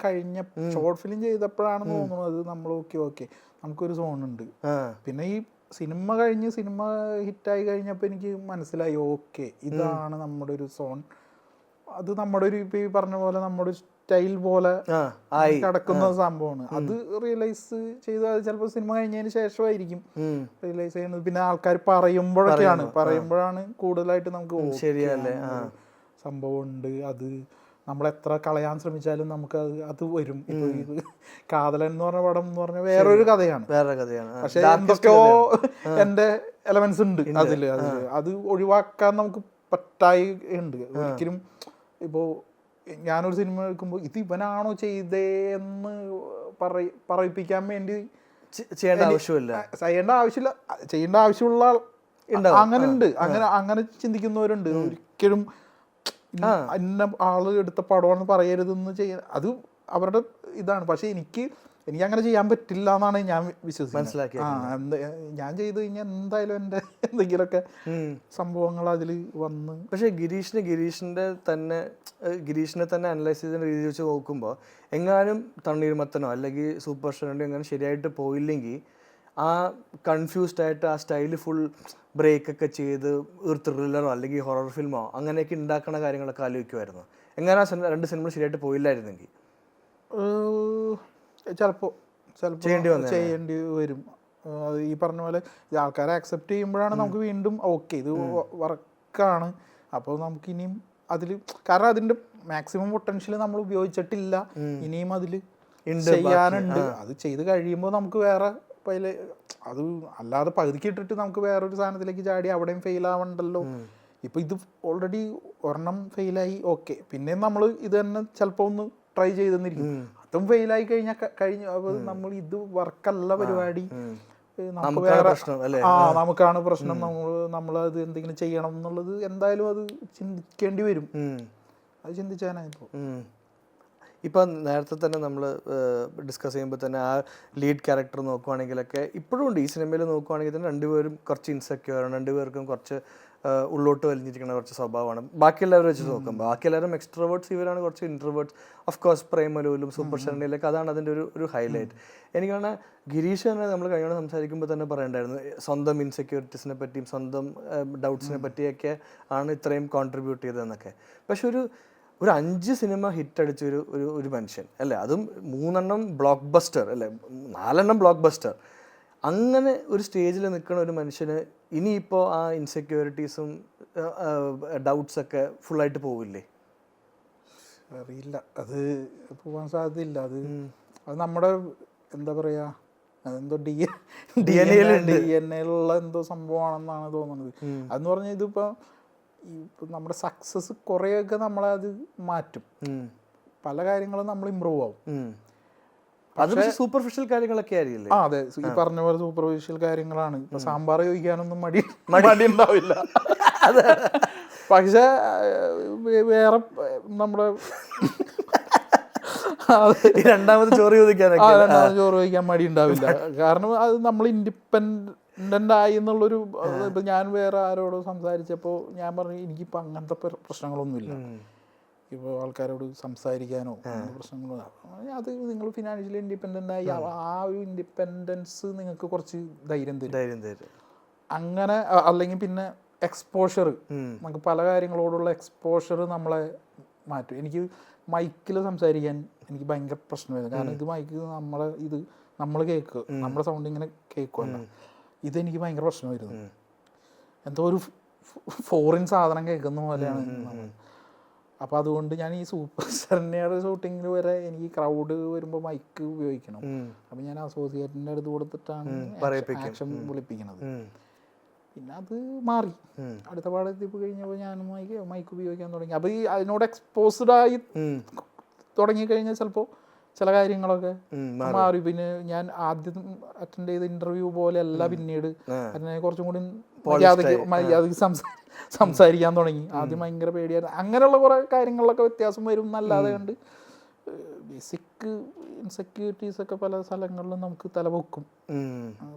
ഷോർട്ട് ഫിലിം ചെയ്തപ്പോഴാണെന്ന് തോന്നുന്നു അത് നമ്മൾ ഓക്കെ നമുക്കൊരു സോണുണ്ട്. പിന്നെ ഈ സിനിമ ഹിറ്റായി കഴിഞ്ഞപ്പോൾ എനിക്ക് മനസ്സിലായി ഓക്കെ ഇതാണ് നമ്മുടെ ഒരു സോൺ. അത് നമ്മുടെ ഒരു ഇപ്പം ഈ പറഞ്ഞ പോലെ നമ്മുടെ ഒരു സ്റ്റൈൽ പോലെ കിടക്കുന്ന സംഭവമാണ്. അത് റിയലൈസ് ചെയ്ത് അത് ചിലപ്പോൾ സിനിമ കഴിഞ്ഞതിന് ശേഷമായിരിക്കും റിയലൈസ് ചെയ്യുന്നത്. പിന്നെ ആൾക്കാർ പറയുമ്പോഴാണ് കൂടുതലായിട്ട് നമുക്ക് സംഭവം ഉണ്ട്. അത് നമ്മളെത്ര കളയാൻ ശ്രമിച്ചാലും നമുക്ക് അത് വരും. ഇപ്പൊ ഇത് കാതലൻ എന്ന് പറഞ്ഞ പടം എന്ന് പറഞ്ഞാൽ വേറൊരു കഥയാണ്. പക്ഷെ എന്തൊക്കെയോ എന്റെ എലമെന്റ്സ് ഉണ്ട് അതില്. അത് ഒഴിവാക്കാൻ നമുക്ക് പറ്റായി ഉണ്ട്. ഒരിക്കലും ഇപ്പോ ഞാനൊരു സിനിമ എടുക്കുമ്പോൾ ഇത് ഇവനാണോ ചെയ്തേ എന്ന് പറയിപ്പിക്കാൻ വേണ്ടി ചെയ്യേണ്ട ആവശ്യമുള്ള അങ്ങനെ ഉണ്ട്. അങ്ങനെ ചിന്തിക്കുന്നവരുണ്ട്. ഒരിക്കലും ഇന്ന ആള് എടുത്ത പടമാണെന്ന് പറയരുതെന്ന് അത് അവരുടെ ഇതാണ്. പക്ഷെ എനിക്ക് അങ്ങനെ ചെയ്യാൻ പറ്റില്ല എന്നാണ് ഞാൻ വിശ്വസിക്കുന്നത്. ഞാൻ ചെയ്ത് കഴിഞ്ഞാൽ എന്തായാലും എൻ്റെ എന്തെങ്കിലുമൊക്കെ സംഭവങ്ങൾ അതിൽ വന്ന്. പക്ഷെ ഗിരീഷിനെ തന്നെ അനലൈസ് ചെയ്ത രീതി വെച്ച് നോക്കുമ്പോൾ എങ്ങാനും തണ്ണീർമത്തനോ അല്ലെങ്കിൽ സൂപ്പർ സ്റ്റാറിൻ്റെ എങ്ങനെ ശരിയായിട്ട് പോയില്ലെങ്കിൽ ആ കൺഫ്യൂസ്ഡ് ആയിട്ട് ആ സ്റ്റൈല് ഫുൾ ബ്രേക്കൊക്കെ ചെയ്ത് ഒരു ത്രില്ലറോ അല്ലെങ്കിൽ ഹൊറർ ഫിലിമോ അങ്ങനെയൊക്കെ ഉണ്ടാക്കുന്ന കാര്യങ്ങളൊക്കെ ആലോചിക്കുമായിരുന്നു. എങ്ങനെ ആ 2 സിനിമ ശരിയായിട്ട് പോയില്ലായിരുന്നെങ്കിൽ ചിലപ്പോൾ ചെയ്യേണ്ടി വരും. ഈ പറഞ്ഞ പോലെ ആൾക്കാരെ അക്സെപ്റ്റ് ചെയ്യുമ്പോഴാണ് നമുക്ക് വീണ്ടും ഓക്കെ ഇത് വർക്കാണ്. അപ്പോൾ നമുക്കിനിയും അതിൽ കാരണം അതിൻ്റെ മാക്സിമം പൊട്ടൻഷ്യൽ നമ്മൾ ഉപയോഗിച്ചിട്ടില്ല, ഇനിയും അതിൽ ചെയ്യാനുണ്ട്. അത് ചെയ്ത് കഴിയുമ്പോൾ നമുക്ക് വേറെ അത് അല്ലാതെ പകുതിക്ക് ഇട്ടിട്ട് നമുക്ക് വേറൊരു സാധനത്തിലേക്ക് ചാടി അവിടെയും ഫെയിൽ ആവണ്ടല്ലോ. ഇപ്പൊ ഇത് ഓൾറെഡി ഒരെണ്ണം ഫെയിലായി ഓക്കെ, പിന്നെയും നമ്മൾ ഇത് തന്നെ ചിലപ്പോൾ ഒന്ന് ട്രൈ ചെയ്തെന്നിരിക്കും. അതും ഫെയിലായി കഴിഞ്ഞാൽ നമ്മൾ ഇത് വർക്കല്ല പരിപാടി, നമുക്ക് വേറെ നമുക്കാണ് പ്രശ്നം, നമ്മളത് എന്തെങ്കിലും ചെയ്യണം എന്നുള്ളത് എന്തായാലും അത് ചിന്തിക്കേണ്ടി വരും. അത് ചിന്തിച്ചാനായിപ്പോ ഇപ്പം നേരത്തെ തന്നെ നമ്മൾ ഡിസ്കസ് ചെയ്യുമ്പോൾ തന്നെ ആ ലീഡ് ക്യാരക്ടർ നോക്കുവാണെങ്കിലൊക്കെ ഇപ്പോഴും ഉണ്ട്. ഈ സിനിമയിൽ നോക്കുവാണെങ്കിൽ തന്നെ രണ്ടുപേരും കുറച്ച് ഇൻസെക്യൂറാണ്, രണ്ടുപേർക്കും കുറച്ച് ഉള്ളോട്ട് വലിഞ്ഞിരിക്കുന്ന കുറച്ച് സ്വഭാവമാണ്. ബാക്കി എല്ലാവരും വെച്ച് നോക്കുമ്പോൾ ബാക്കി എല്ലാവരും എക്സ്ട്രോവേർട്സ്, ഇവരാണ് കുറച്ച് ഇൻട്രോവേർട്സ്. ഓഫ് കോഴ്സ് പ്രേമലുവിലും സൂപ്പർ ഷെറിനിലൊക്കെ അതാണ് അതിൻ്റെ ഒരു ഹൈലൈറ്റ്. എനിക്ക് പറഞ്ഞാൽ ഗിരീഷ് തന്നെ നമ്മൾ കഴിഞ്ഞ സംസാരിക്കുമ്പോൾ തന്നെ പറയണ്ടായിരുന്നു സ്വന്തം ഇൻസെക്യൂരിറ്റീസിനെ പറ്റിയും സ്വന്തം ഡൗട്ട്സിനെ പറ്റിയൊക്കെ ആണ് ഇത്രയും കോൺട്രിബ്യൂട്ട് ചെയ്തതെന്നൊക്കെ. പക്ഷെ ഒരു 5 സിനിമ ഹിറ്റ് അടിച്ച ഒരു മനുഷ്യൻ അല്ലേ, അതും 3 ബ്ലോക്ക് ബസ്റ്റർ അല്ലേ, 4 ബ്ലോക്ക് ബസ്റ്റർ. അങ്ങനെ ഒരു സ്റ്റേജിൽ നിൽക്കുന്ന ഒരു മനുഷ്യന് ഇനിയിപ്പോൾ ആ ഇൻസെക്യൂരിറ്റീസും ഡൗട്ട്സൊക്കെ ഫുള്ളായിട്ട് പോവില്ലേ? അറിയില്ല, അത് പോകാൻ സാധ്യതയില്ല. അത് നമ്മുടെ എന്താ പറയുക, അതെന്തോ ഡി എൻ എയിലുള്ള എന്തോ സംഭവമാണെന്നാണ് തോന്നുന്നത്. അതെന്ന് പറഞ്ഞാൽ ഇതിപ്പോൾ നമ്മുടെ സക്സസ് കുറേയൊക്കെ നമ്മളെ അത് മാറ്റും, പല കാര്യങ്ങളും നമ്മൾ ഇമ്പ്രൂവ് ആവും. സൂപ്പർഫിഷ്യൽ കാര്യങ്ങളൊക്കെ ആയിരിക്കില്ലേ? അതെ, ഈ പറഞ്ഞ പോലെ സൂപ്പർഫിഷ്യൽ കാര്യങ്ങളാണ്. ഇപ്പൊ സാമ്പാർ ചോദിക്കാനൊന്നും മടി ഉണ്ടാവില്ല. പക്ഷെ വേറെ നമ്മുടെ രണ്ടാമത് ചോറ് ചോദിക്കാൻ മടി ഉണ്ടാവില്ല. കാരണം അത് നമ്മൾ ഇൻഡിപെൻഡന്റ് ആയി എന്നുള്ളൊരു, ഇപ്പൊ ഞാൻ വേറെ ആരോട് സംസാരിച്ചപ്പോൾ ഞാൻ പറഞ്ഞു എനിക്കിപ്പോൾ അങ്ങനത്തെ പ്രശ്നങ്ങളൊന്നുമില്ല. ഇപ്പോൾ ആൾക്കാരോട് സംസാരിക്കാനോ പ്രശ്നങ്ങളോ, അത് നിങ്ങൾ ഫിനാൻഷ്യലി ഇൻഡിപെൻഡൻ്റ് ആയി ആ ഒരു ഇൻഡിപെൻഡൻസ് നിങ്ങൾക്ക് കുറച്ച് ധൈര്യം തരും. അങ്ങനെ അല്ലെങ്കിൽ പിന്നെ എക്സ്പോഷർ, നമുക്ക് പല കാര്യങ്ങളോടുള്ള എക്സ്പോഷർ നമ്മളെ മാറ്റും. എനിക്ക് മൈക്കിൽ സംസാരിക്കാൻ എനിക്ക് ഭയങ്കര പ്രശ്നമായിരുന്നു. കാരണം ഇത് മൈക്ക് നമ്മൾ കേൾക്കുക, നമ്മുടെ സൗണ്ട് ഇങ്ങനെ കേൾക്കുമല്ലോ, ഇതെനിക്ക് ഭയങ്കര പ്രശ്നമായിരുന്നു. എന്തോ ഒരു ഫോറിൻ സാധനം കേൾക്കുന്ന പോലെയാണ് നമ്മൾ. അപ്പോൾ അതുകൊണ്ട് ഞാൻ ഈ സൂപ്പർ സ്റ്റാറിൻ്റെ ഷൂട്ടിങ്ങിൽ വരെ എനിക്ക് ക്രൗഡ് വരുമ്പോൾ മൈക്ക് ഉപയോഗിക്കണം. അപ്പം ഞാൻ അസോസിയേറ്റിൻ്റെ അടുത്ത് കൊടുത്തിട്ടാണ് ആക്ഷൻ വിളിപ്പിക്കുന്നത്. പിന്നെ അത് മാറി, അടുത്ത പാടത്തിപ്പ് കഴിഞ്ഞപ്പോൾ ഞാൻ മൈക്ക് ഉപയോഗിക്കാൻ തുടങ്ങി. അപ്പോൾ ഈ അതിനോട് എക്സ്പോസ്ഡ് ആയി തുടങ്ങിക്കഴിഞ്ഞാൽ ചിലപ്പോൾ ചില കാര്യങ്ങളൊക്കെ മാറി. പിന്നെ ഞാൻ ആദ്യം അറ്റൻഡ് ചെയ്ത ഇൻ്റർവ്യൂ പോലെ അല്ല പിന്നീട് അതിനെ കുറച്ചും കൂടി മര്യാദക്ക് സംസാരിക്കാൻ തുടങ്ങി. ആദ്യം ഭയങ്കര പേടിയായിരുന്നു. അങ്ങനെയുള്ള കുറെ കാര്യങ്ങളിലൊക്കെ വ്യത്യാസം വരും എന്നല്ലാതെ കണ്ട് ബേസിക് ഇൻസെക്യൂരിറ്റീസ് ഒക്കെ പല സ്ഥലങ്ങളിലും നമുക്ക് തലപൊക്കും.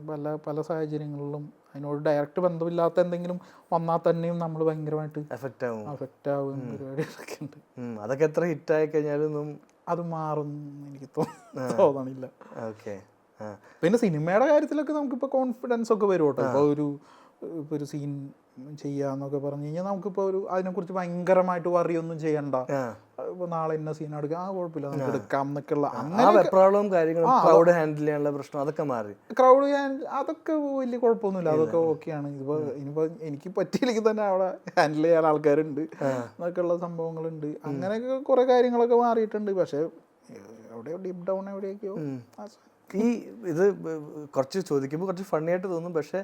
പല പല സാഹചര്യങ്ങളിലും അതിനോട് ഡയറക്റ്റ് ബന്ധമില്ലാത്ത എന്തെങ്കിലും വന്നാൽ തന്നെയും നമ്മൾ ഭയങ്കരമായിട്ട് എഫക്റ്റ് ആവും പരിപാടികളൊക്കെ ഉണ്ട്. അതൊക്കെ എത്ര ഹിറ്റ് ആയി കഴിഞ്ഞാലും അത് മാറും എനിക്ക് തോന്നണില്ല. ഓക്കെ. പിന്നെ സിനിമയുടെ കാര്യത്തിലൊക്കെ നമുക്കിപ്പോൾ കോൺഫിഡൻസ് ഒക്കെ വരും കേട്ടോ. ഇപ്പോൾ ഒരു സീൻ ചെയ്യാന്നൊക്കെ പറഞ്ഞു കഴിഞ്ഞാൽ നമുക്കിപ്പോൾ അതിനെക്കുറിച്ച് ഭയങ്കരമായിട്ട് വറിയൊന്നും ചെയ്യണ്ട. ഇപ്പോൾ നാളെ ഇന്ന സീൻ എടുക്കുക, കുഴപ്പമില്ല നമുക്ക് എടുക്കാം എന്നൊക്കെയുള്ള വെപ്രാളവും കാര്യങ്ങളും ക്രൗഡ് ഹാൻഡിൽ ചെയ്യാനുള്ള പ്രശ്നം അതൊക്കെ മാറി. ക്രൗഡ് അതൊക്കെ വലിയ കുഴപ്പമൊന്നുമില്ല, അതൊക്കെ ഓക്കെയാണ്. ഇനിയിപ്പോൾ എനിക്ക് പറ്റിയില്ലെങ്കിൽ തന്നെ അവിടെ ഹാൻഡിൽ ചെയ്യാൻ ആൾക്കാരുണ്ട് എന്നൊക്കെയുള്ള സംഭവങ്ങളുണ്ട്. അങ്ങനെയൊക്കെ കുറേ കാര്യങ്ങളൊക്കെ മാറിയിട്ടുണ്ട്. പക്ഷേ എവിടെയോ ഡീപ്പ് ഡൗൺ എവിടെയൊക്കെയോ ഇത് കുറച്ച് ചോദിക്കുമ്പോൾ കുറച്ച് ഫണ്ണി ആയിട്ട് തോന്നും. പക്ഷേ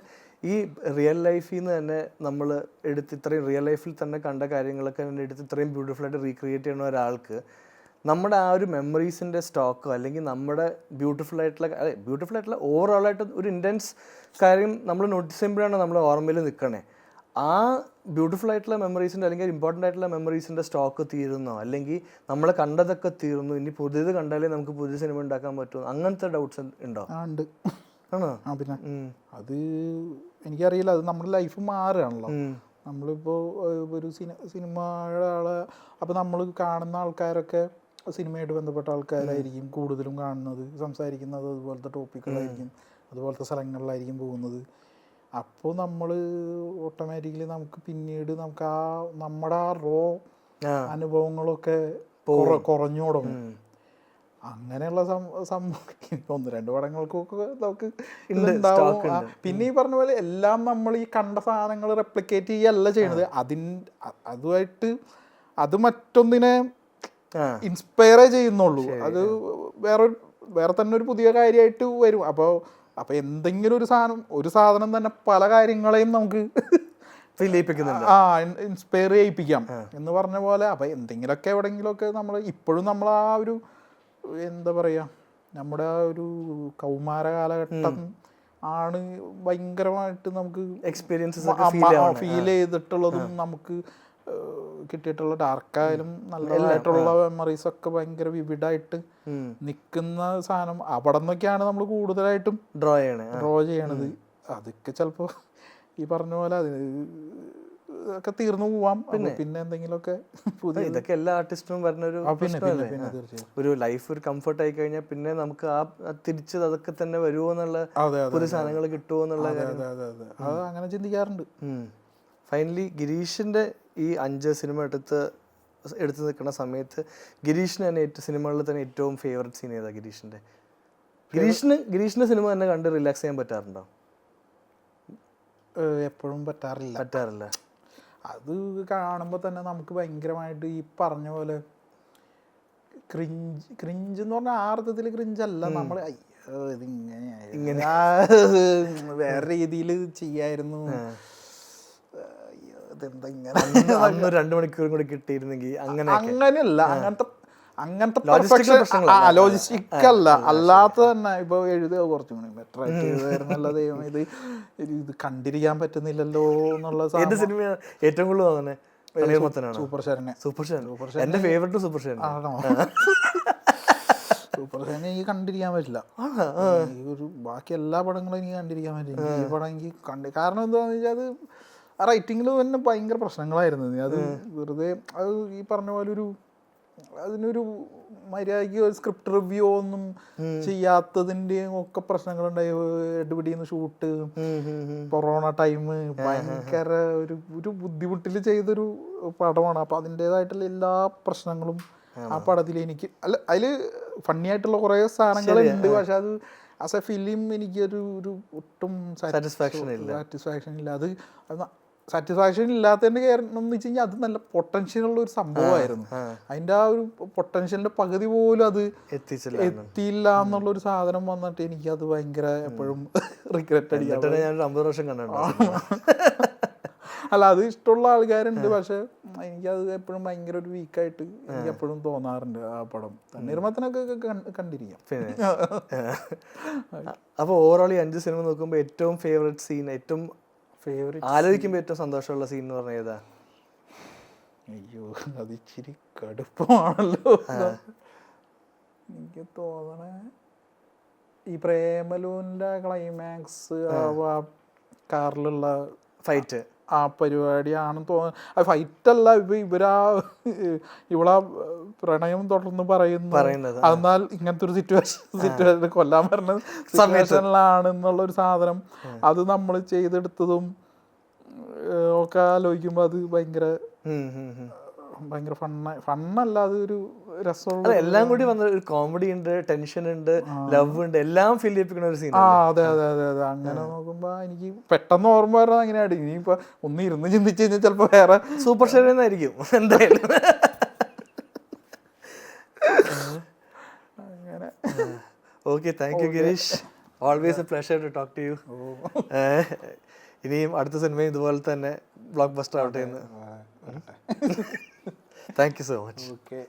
ഈ റിയൽ ലൈഫിൽ നിന്ന് തന്നെ നമ്മൾ ഇത്രയും റിയൽ ലൈഫിൽ തന്നെ കണ്ട കാര്യങ്ങളൊക്കെ എടുത്ത് ഇത്രയും ബ്യൂട്ടിഫുള്ളായിട്ട് റീക്രിയേറ്റ് ചെയ്യുന്ന ഒരാൾക്ക് നമ്മുടെ ആ ഒരു മെമ്മറീസിൻ്റെ സ്റ്റോക്കോ അല്ലെങ്കിൽ നമ്മുടെ ബ്യൂട്ടിഫുള്ളായിട്ടുള്ള ഓവറോളായിട്ട് ഒരു ഇൻറ്റൻസ് കാര്യം നമ്മൾ നോട്ടീസ് ചെയ്യുമ്പോഴാണ് നമ്മൾ ഓർമ്മയിൽ നിൽക്കണേ. ആ ബ്യൂട്ടിഫുൾ ആയിട്ടുള്ള മെമ്മറീസിൻ്റെ അല്ലെങ്കിൽ ഇമ്പോർട്ടൻ്റ് ആയിട്ടുള്ള മെമ്മറീസിൻ്റെ സ്റ്റോക്ക് തീരുന്നോ, അല്ലെങ്കിൽ നമ്മൾ കണ്ടതൊക്കെ തീർന്നു, ഇനി പുതിയത് കണ്ടാലേ നമുക്ക് പുതിയ സിനിമ ഉണ്ടാക്കാൻ പറ്റുമോ, അങ്ങനത്തെ ഡൗട്ട്സ് ഉണ്ടോ? ഉണ്ട്. ആണോ? പിന്നെ അത് എനിക്കറിയില്ല. അത് നമ്മുടെ ലൈഫ് മാറുകയാണല്ലോ. നമ്മളിപ്പോൾ ഒരു സിനിമയുടെ ആള് അപ്പോൾ നമ്മൾ കാണുന്ന ആൾക്കാരൊക്കെ സിനിമയായിട്ട് ബന്ധപ്പെട്ട ആൾക്കാരായിരിക്കും കൂടുതലും കാണുന്നത്, സംസാരിക്കുന്നത് അതുപോലത്തെ ടോപ്പിക്കുകളായിരിക്കും, അതുപോലത്തെ സ്ഥലങ്ങളിലായിരിക്കും പോകുന്നത്. അപ്പോൾ നമ്മൾ ഓട്ടോമാറ്റിക്കലി നമുക്ക് പിന്നീട് നമുക്ക് നമ്മുടെ ആ റോ അനുഭവങ്ങളൊക്കെ കുറഞ്ഞു തുടങ്ങും. അങ്ങനെയുള്ള സംഭവം 1-2 പടങ്ങൾക്കൊക്കെ നമുക്ക് ഉണ്ടാവും. പിന്നെ ഈ പറഞ്ഞ പോലെ എല്ലാം നമ്മൾ ഈ കണ്ട സാധനങ്ങൾ റെപ്ലിക്കേറ്റ് ചെയ്യല്ല ചെയ്യണത്. അത് മറ്റൊന്നിനെ ഇൻസ്പയറേ ചെയ്യുന്നുള്ളൂ. അത് വേറെ തന്നെ ഒരു പുതിയ കാര്യമായിട്ട് വരും. അപ്പോൾ എന്തെങ്കിലും ഒരു സാധനം തന്നെ പല കാര്യങ്ങളെയും നമുക്ക് ഇൻസ്പയർ ചെയ്യിപ്പിക്കാം എന്ന് പറഞ്ഞ പോലെ. അപ്പം എന്തെങ്കിലുമൊക്കെ എവിടെയെങ്കിലുമൊക്കെ ഇപ്പോഴും നമ്മൾ ആ ഒരു എന്താ പറയുക, നമ്മുടെ ആ ഒരു കൗമാര കാലഘട്ടം ആണ് ഭയങ്കരമായിട്ട് നമുക്ക് ഫീൽ ചെയ്തിട്ടുള്ളതും നമുക്ക് കിട്ടിയിട്ടുള്ള ഡാർക്കായാലും നല്ലതായിട്ടുള്ള മെമ്മറീസ് ഒക്കെ ഭയങ്കര വിവിഡായിട്ട് നിൽക്കുന്ന സാധനം അവിടെ നിന്നൊക്കെയാണ് നമ്മൾ കൂടുതലായിട്ടും ഡ്രോ ചെയ്യണത്. അതൊക്കെ ചിലപ്പോൾ ഈ പറഞ്ഞ പോലെ ഒക്കെ തീർന്നു പോവാം. പിന്നെ എന്തെങ്കിലുമൊക്കെ പുതിയ ഇതൊക്കെ എല്ലാ ആർട്ടിസ്റ്റും പറഞ്ഞ ഒരു ലൈഫ് ഒരു കംഫർട്ട് ആയി കഴിഞ്ഞാൽ പിന്നെ നമുക്ക് തിരിച്ച് അതൊക്കെ തന്നെ വരുമോ എന്നുള്ള പുതിയ സാധനങ്ങൾ കിട്ടുമോ എന്നുള്ള അത് അങ്ങനെ ചിന്തിക്കാറുണ്ട്. ഫൈനലി ഗിരീഷിന്റെ ഈ 5 സിനിമ എടുത്ത് നിൽക്കുന്ന സമയത്ത് ഗിരീഷിന് തന്നെ സിനിമകളിൽ തന്നെ ഏറ്റവും ഫേവറേറ്റ് സീൻ ഏതാ ഗിരീഷിന്റെ? ഗിരീഷിന്റെ സിനിമ തന്നെ കണ്ട് റിലാക്സ് ചെയ്യാൻ പറ്റാറുണ്ടോ? എപ്പോഴും പറ്റാറില്ല. അത് കാണുമ്പോൾ തന്നെ നമുക്ക് ഭയങ്കരമായിട്ട് ഈ പറഞ്ഞ പോലെ ക്രിഞ്ച് എന്ന് പറഞ്ഞാൽ ആ അർത്ഥത്തിൽ ക്രിഞ്ചല്ല, നമ്മൾ ഇതിങ്ങനെ വേറെ രീതിയിൽ ചെയ്യായിരുന്നു, ഇതെന്താ 2 മണിക്കൂർ കൂടി കിട്ടിയിരുന്നെങ്കിൽ അങ്ങനെയല്ല. അങ്ങനത്തെ ലോജിസ്റ്റിക് അല്ല, അല്ലാത്ത തന്നെ ഇപ്പൊ എഴുതുക കുറച്ചും കൂടി ബെറ്റർ ആയിട്ട് എഴുതായിരുന്നല്ല ദൈവം, ഇത് കണ്ടിരിക്കാൻ പറ്റുന്നില്ലല്ലോ എന്നുള്ള സിനിമ ഏറ്റവും കൂടുതൽ തോന്നുന്നത് സൂപ്പർ ശരണ്യ. എന്റെ ഫേവറേറ്റ് സൂപ്പർ ശരണ്യ ആണോ? സൂപ്പർ ശരണ്യ എനിക്ക് കണ്ടിരിക്കാൻ പറ്റില്ല. ബാക്കി എല്ലാ പടങ്ങളും എനിക്ക് കണ്ടിരിക്കാൻ പറ്റില്ല. ഈ പടം എനിക്ക് കാരണം എന്താണെന്ന് വെച്ചാൽ അത് ആ റൈറ്റിങ്ങിൽ തന്നെ ഭയങ്കര പ്രശ്നങ്ങളായിരുന്നു. അത് വെറുതെ അത് ഈ പറഞ്ഞ പോലെ അതിനൊരു മര്യാദയ്ക്ക് ഒരു സ്ക്രിപ്റ്റ് റിവ്യൂ ഒന്നും ചെയ്യാത്തതിൻ്റെയും ഒക്കെ പ്രശ്നങ്ങളുണ്ടായി. എടുപിടിയുന്ന ഷൂട്ട്, കൊറോണ ടൈം, ഭയങ്കര ഒരു ബുദ്ധിമുട്ടിൽ ചെയ്തൊരു പടമാണ്. അപ്പം അതിൻ്റേതായിട്ടുള്ള എല്ലാ പ്രശ്നങ്ങളും ആ പടത്തിൽ എനിക്ക് അതിൽ ഫണ്ണി ആയിട്ടുള്ള കുറേ സാധനങ്ങളുണ്ട്. പക്ഷെ അത് ആസ് എ ഫിലിം എനിക്കൊരു ഒട്ടും സാറ്റിസ്ഫാക്ഷൻ ഇല്ല. അത് സാറ്റിസ്ഫാക്ഷൻ ഇല്ലാത്തതിൻ്റെ കാരണം എന്ന് വെച്ച് കഴിഞ്ഞാൽ അത് നല്ല പൊട്ടൻഷ്യൽ ഉള്ള ഒരു സംഭവമായിരുന്നു. അതിൻ്റെ ആ ഒരു പൊട്ടൻഷ്യലിൻ്റെ പകുതി പോലും അത് എത്തിയില്ല എന്നുള്ളൊരു സാധനം വന്നിട്ട് എനിക്കത് ഭയങ്കര എപ്പോഴും റിഗ്രറ്റ് അടിക്കാം. അല്ല, അത് ഇഷ്ടമുള്ള ആൾക്കാരുണ്ട്, പക്ഷെ എനിക്കത് എപ്പോഴും ഭയങ്കര ഒരു വീക്കായിട്ട് എനിക്ക് എപ്പോഴും തോന്നാറുണ്ട് ആ പടം. തണ്ണീർമത്തനൊക്കെ കണ്ടിരിക്കാം. അപ്പോൾ ഓവറോൾ ഈ 5 സിനിമ നോക്കുമ്പോൾ ഏറ്റവും ഫേവറേറ്റ് സീൻ, ഏറ്റവും ഫേവറേറ്റ് ആലോചിക്കുമ്പോൾ ഏറ്റവും സന്തോഷമുള്ള സീൻ എന്ന് പറഞ്ഞാൽ ഏതാ? അയ്യോ അത് ഇച്ചിരി കടുപ്പമാണല്ലോ. എനിക്ക് തോന്നണേ ഈ പ്രേമലുവിൻ്റെ ക്ലൈമാക്സ് കാറിലുള്ള ഫൈറ്റ് ആ പരിപാടിയാണെന്ന് തോന്നുന്നു. ഫൈറ്റല്ല, ഇവളാ പ്രണയം തുടർന്ന് പറയുന്നത്. എന്നാൽ ഇങ്ങനത്തെ ഒരു സിറ്റുവേഷൻ കൊല്ലാൻ പറഞ്ഞ സിറ്റുവേഷനിലാണെന്നുള്ളൊരു സാധനം അത് നമ്മൾ ചെയ്തെടുത്തതും ഒക്കെ ആലോചിക്കുമ്പോൾ അത് ഭയങ്കര ഫണ്ണല്ല, അത് ഒരു രസമുള്ള എല്ലാം കൂടി വന്ന ഒരു കോമഡി ഉണ്ട്, ടെൻഷൻ ഉണ്ട്, ലവ് ഉണ്ട്, എല്ലാം ഫീൽ ചെയ്യിപ്പിക്കുന്ന ഒരു സീൻ. അതെ അതെ അതെ അതെ. അങ്ങനെ നോക്കുമ്പോ എനിക്ക് പെട്ടെന്ന് ഓർമ്മ വരുന്നത് അങ്ങനെയാണ്. ഇനിയിപ്പോ ഒന്ന് ഇരുന്ന് ചിന്തിച്ചു കഴിഞ്ഞാൽ ചിലപ്പോ വേറെ സൂപ്പർ ഷെയറായിരിക്കും എന്തായാലും. അങ്ങനെ. Okay, thank you Girish, always a pleasure to talk to you. ഇനിയും അടുത്ത സിനിമയും ഇതുപോലെ തന്നെ ബ്ലോക്ക് ബസ്റ്റർ ആവട്ടെ എന്ന്. Thank you so much. Okay.